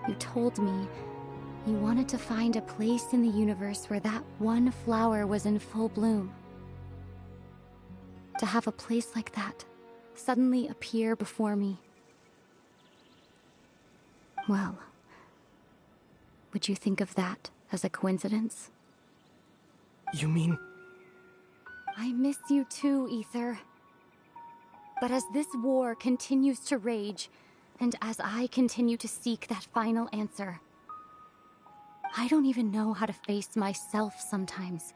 [SPEAKER 8] You told me you wanted to find a place in the universe where that one flower was in full bloom. To have a place like that suddenly appear before me. Well, would you think of that as a coincidence?
[SPEAKER 11] You mean...
[SPEAKER 8] I miss you too, Ether. But as this war continues to rage, and as I continue to seek that final answer, I don't even know how to face myself sometimes,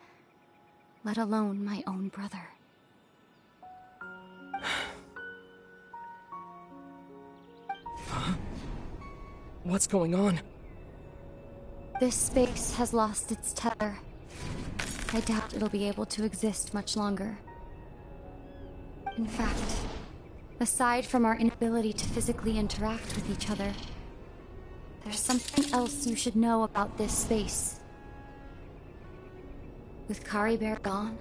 [SPEAKER 8] let alone my own brother.
[SPEAKER 11] Huh? What's going on?
[SPEAKER 8] This space has lost its tether. I doubt it'll be able to exist much longer. In fact, aside from our inability to physically interact with each other, there's something else you should know about this space. With Kari Bear gone,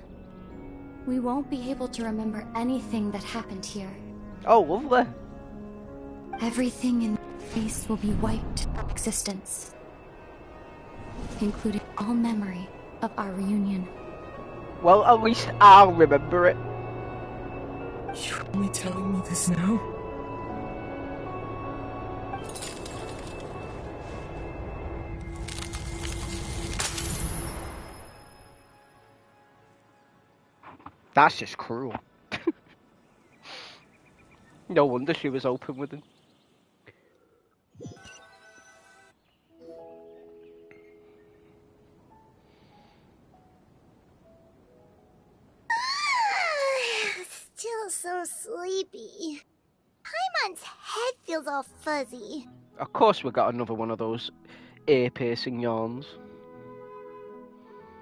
[SPEAKER 8] we won't be able to remember anything that happened here.
[SPEAKER 1] Oh, lovely.
[SPEAKER 8] Everything in space will be wiped from existence, including all memory of our reunion.
[SPEAKER 1] Well, at least I'll remember it.
[SPEAKER 11] You're only telling me this now?
[SPEAKER 1] That's just cruel. No wonder she was open with him.
[SPEAKER 3] Still so sleepy. Paimon's head feels all fuzzy.
[SPEAKER 1] Of course we got another one of those ear-piercing yawns.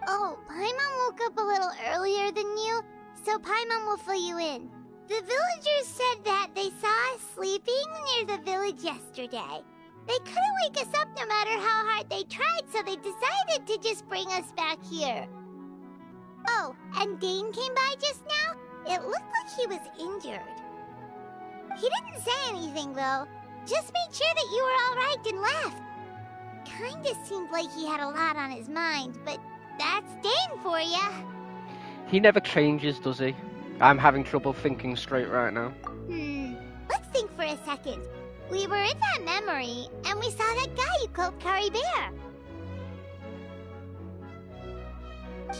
[SPEAKER 3] Oh, Paimon woke up a little earlier than you, so Paimon will fill you in. The villagers said that they saw us sleeping near the village yesterday. They couldn't wake us up no matter how hard they tried, so they decided to just bring us back here. Oh, and Dane came by just now. It looked like he was injured. He didn't say anything, though. Just made sure that you were all right and left. Kinda seemed like he had a lot on his mind, but that's Dane for ya.
[SPEAKER 1] He never changes, does he? I'm having trouble thinking straight right now.
[SPEAKER 3] Let's think for a second. We were in that memory, and we saw that guy you called Kari Bear.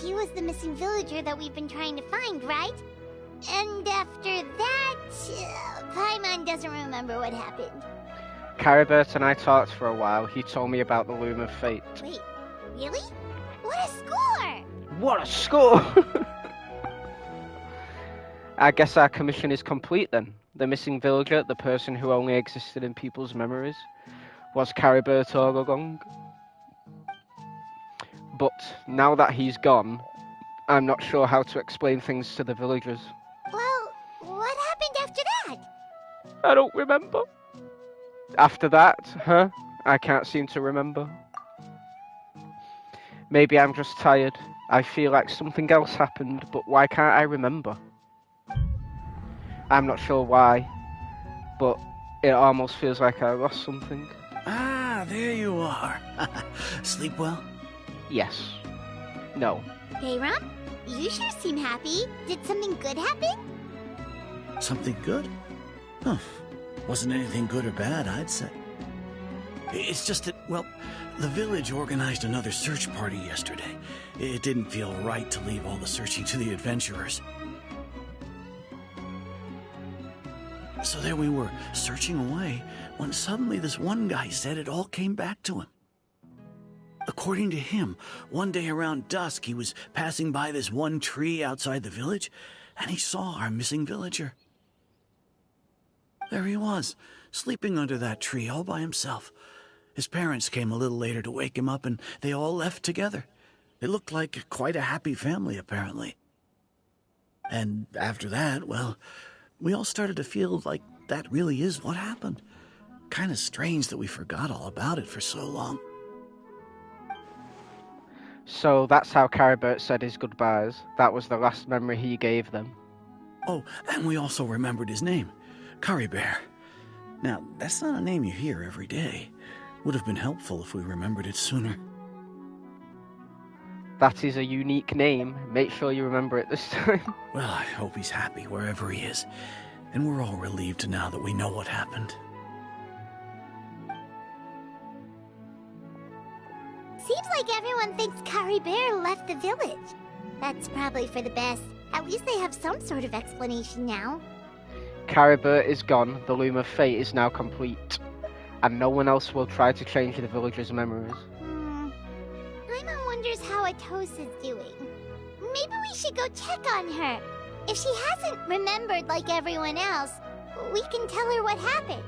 [SPEAKER 3] He was the missing villager that we've been trying to find, right? And after that, Paimon doesn't remember what happened.
[SPEAKER 1] Caribert and I talked for a while. He told me about the Loom of Fate.
[SPEAKER 3] Wait, really? What a score!
[SPEAKER 1] What a score! I guess our commission is complete then. The missing villager, the person who only existed in people's memories, was Caribert all along. But now that he's gone, I'm not sure how to explain things to the villagers.
[SPEAKER 3] Well, what happened after that?
[SPEAKER 1] I don't remember. After that, huh? I can't seem to remember. Maybe I'm just tired. I feel like something else happened, but why can't I remember? I'm not sure why, but it almost feels like I lost something.
[SPEAKER 4] Ah, there you are. Sleep well?
[SPEAKER 1] Yes. No.
[SPEAKER 3] Hey, Ron, you sure seem happy. Did something good happen?
[SPEAKER 4] Something good? Huh. Wasn't anything good or bad, I'd say. It's just that, well, the village organized another search party yesterday. It didn't feel right to leave all the searching to the adventurers. So there we were, searching away, when suddenly this one guy said it all came back to him. According to him, one day around dusk, he was passing by this one tree outside the village, and he saw our missing villager. There he was, sleeping under that tree all by himself. His parents came a little later to wake him up, and they all left together. They looked like quite a happy family, apparently. And after that, well, we all started to feel like that really is what happened. Kind of strange that we forgot all about it for so long.
[SPEAKER 1] So that's how Caribert said his goodbyes. That was the last memory he gave them.
[SPEAKER 4] Oh, and we also remembered his name, Caribert. Now, that's not a name you hear every day. Would have been helpful if we remembered it sooner.
[SPEAKER 1] That is a unique name. Make sure you remember it this time.
[SPEAKER 4] Well, I hope he's happy wherever he is. And we're all relieved now that we know what happened.
[SPEAKER 3] Seems like everyone thinks Caribert left the village. That's probably for the best. At least they have some sort of explanation now.
[SPEAKER 1] Caribert is gone. The Loom of Fate is now complete. And no one else will try to change the villagers' memories.
[SPEAKER 3] Paimon wonders how Atosa's doing. Maybe we should go check on her. If she hasn't remembered like everyone else, we can tell her what happened.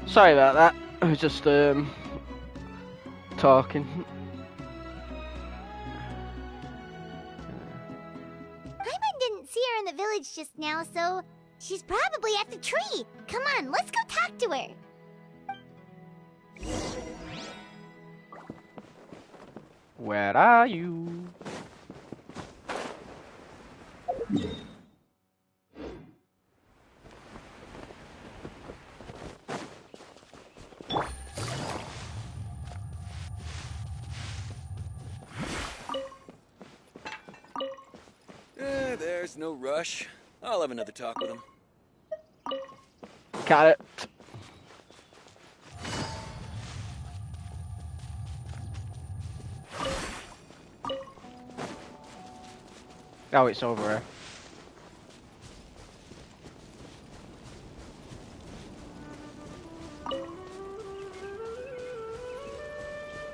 [SPEAKER 1] Sorry about that. I was just talking.
[SPEAKER 3] Paimon didn't see her in the village just now, so she's probably at the tree. Come on, let's go talk to her.
[SPEAKER 1] Where are you?
[SPEAKER 12] There's no rush. I'll have another talk with him.
[SPEAKER 1] Got it. Oh, it's over here.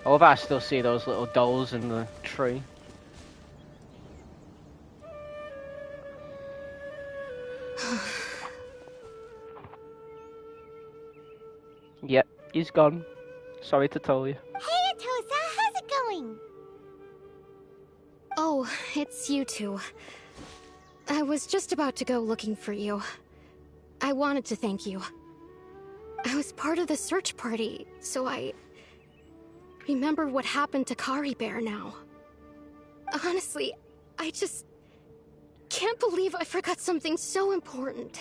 [SPEAKER 1] Oh, I still see those little dolls in the tree. Yep, he's gone. Sorry to tell you.
[SPEAKER 3] Hey, Atosa, how's it going?
[SPEAKER 6] Oh, it's you two. I was just about to go looking for you. I wanted to thank you. I was part of the search party, so I remember what happened to Caribert now. Honestly, I just can't believe I forgot something so important.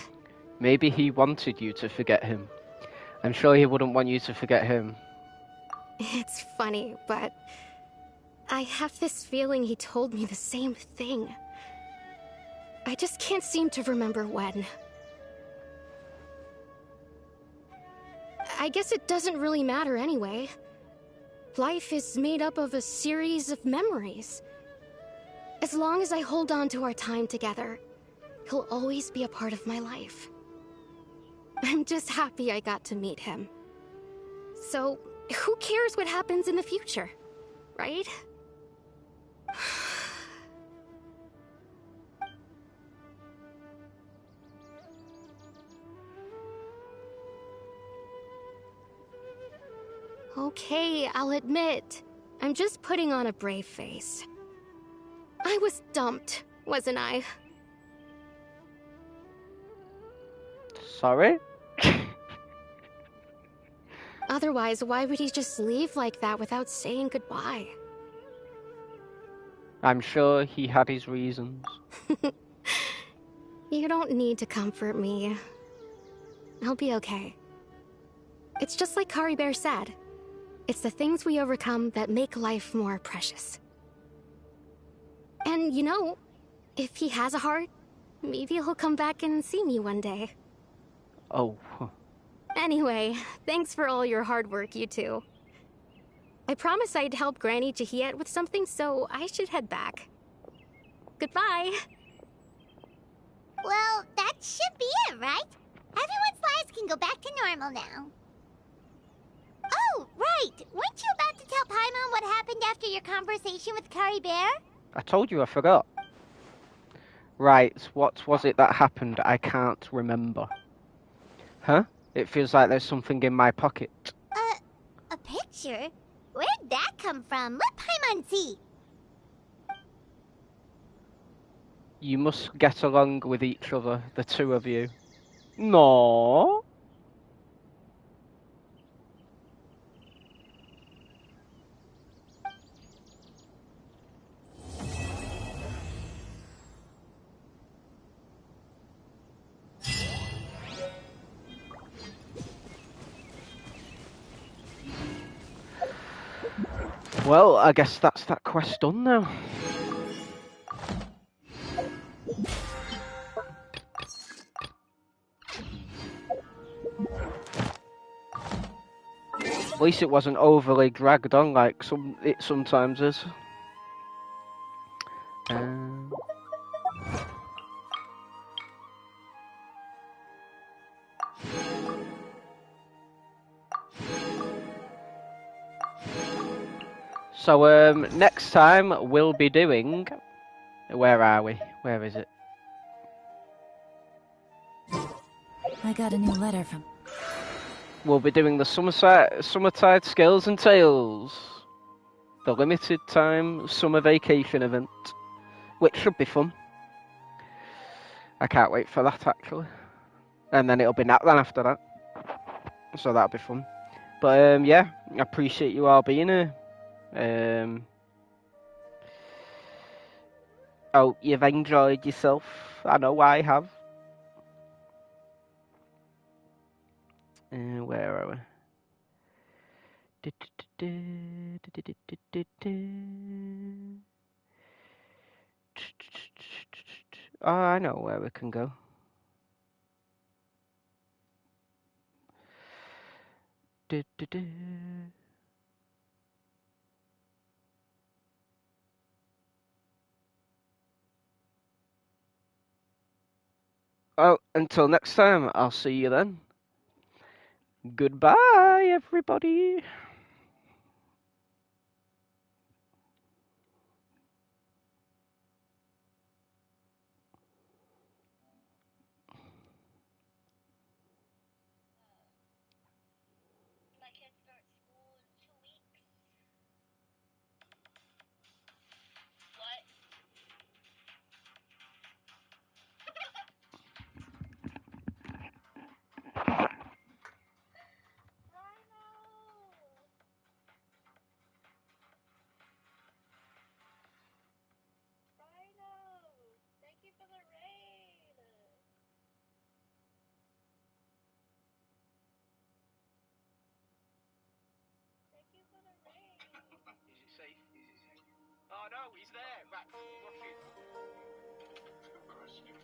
[SPEAKER 1] Maybe he wanted you to forget him. I'm sure he wouldn't want you to forget him.
[SPEAKER 6] It's funny, but I have this feeling he told me the same thing. I just can't seem to remember when. I guess it doesn't really matter anyway. Life is made up of a series of memories. As long as I hold on to our time together, he'll always be a part of my life. I'm just happy I got to meet him. So, who cares what happens in the future, right? Okay, I'll admit, I'm just putting on a brave face. I was dumped, wasn't I?
[SPEAKER 1] Sorry?
[SPEAKER 6] Otherwise, why would he just leave like that without saying goodbye?
[SPEAKER 1] I'm sure he had his reasons.
[SPEAKER 6] You don't need to comfort me. I'll be okay. It's just like Kari Bear said. It's the things we overcome that make life more precious. And you know, if he has a heart, maybe he'll come back and see me one day.
[SPEAKER 1] Oh.
[SPEAKER 6] Anyway, thanks for all your hard work, you two. I promised I'd help Granny Jahiet with something, so I should head back. Goodbye.
[SPEAKER 3] Well, that should be it, right? Everyone's lives can go back to normal now. Oh, right! Weren't you about to tell Paimon what happened after your conversation with Kari Bear?
[SPEAKER 1] I told you I forgot. Right, what was it that happened? I can't remember. Huh? It feels like there's something in my pocket.
[SPEAKER 3] A picture? Where'd that come from? Let Paimon see.
[SPEAKER 1] You must get along with each other, the two of you. No. Well, I guess that's that quest done now. At least it wasn't overly dragged on like it sometimes is. So next time we'll be doing. Where are we? Where is it?
[SPEAKER 10] I got a new letter from...
[SPEAKER 1] We'll be doing the Summertide Scales and Tales. The limited time summer vacation event. Which should be fun. I can't wait for that actually. And then it'll be Natlan after that. So that'll be fun. But yeah, I appreciate you all being here. Oh, you've enjoyed yourself. I know I have. Where are we? Oh, I know where we can go. Oh, until next time, I'll see you then. Goodbye, everybody. Oh no, he's there. Right, rush it.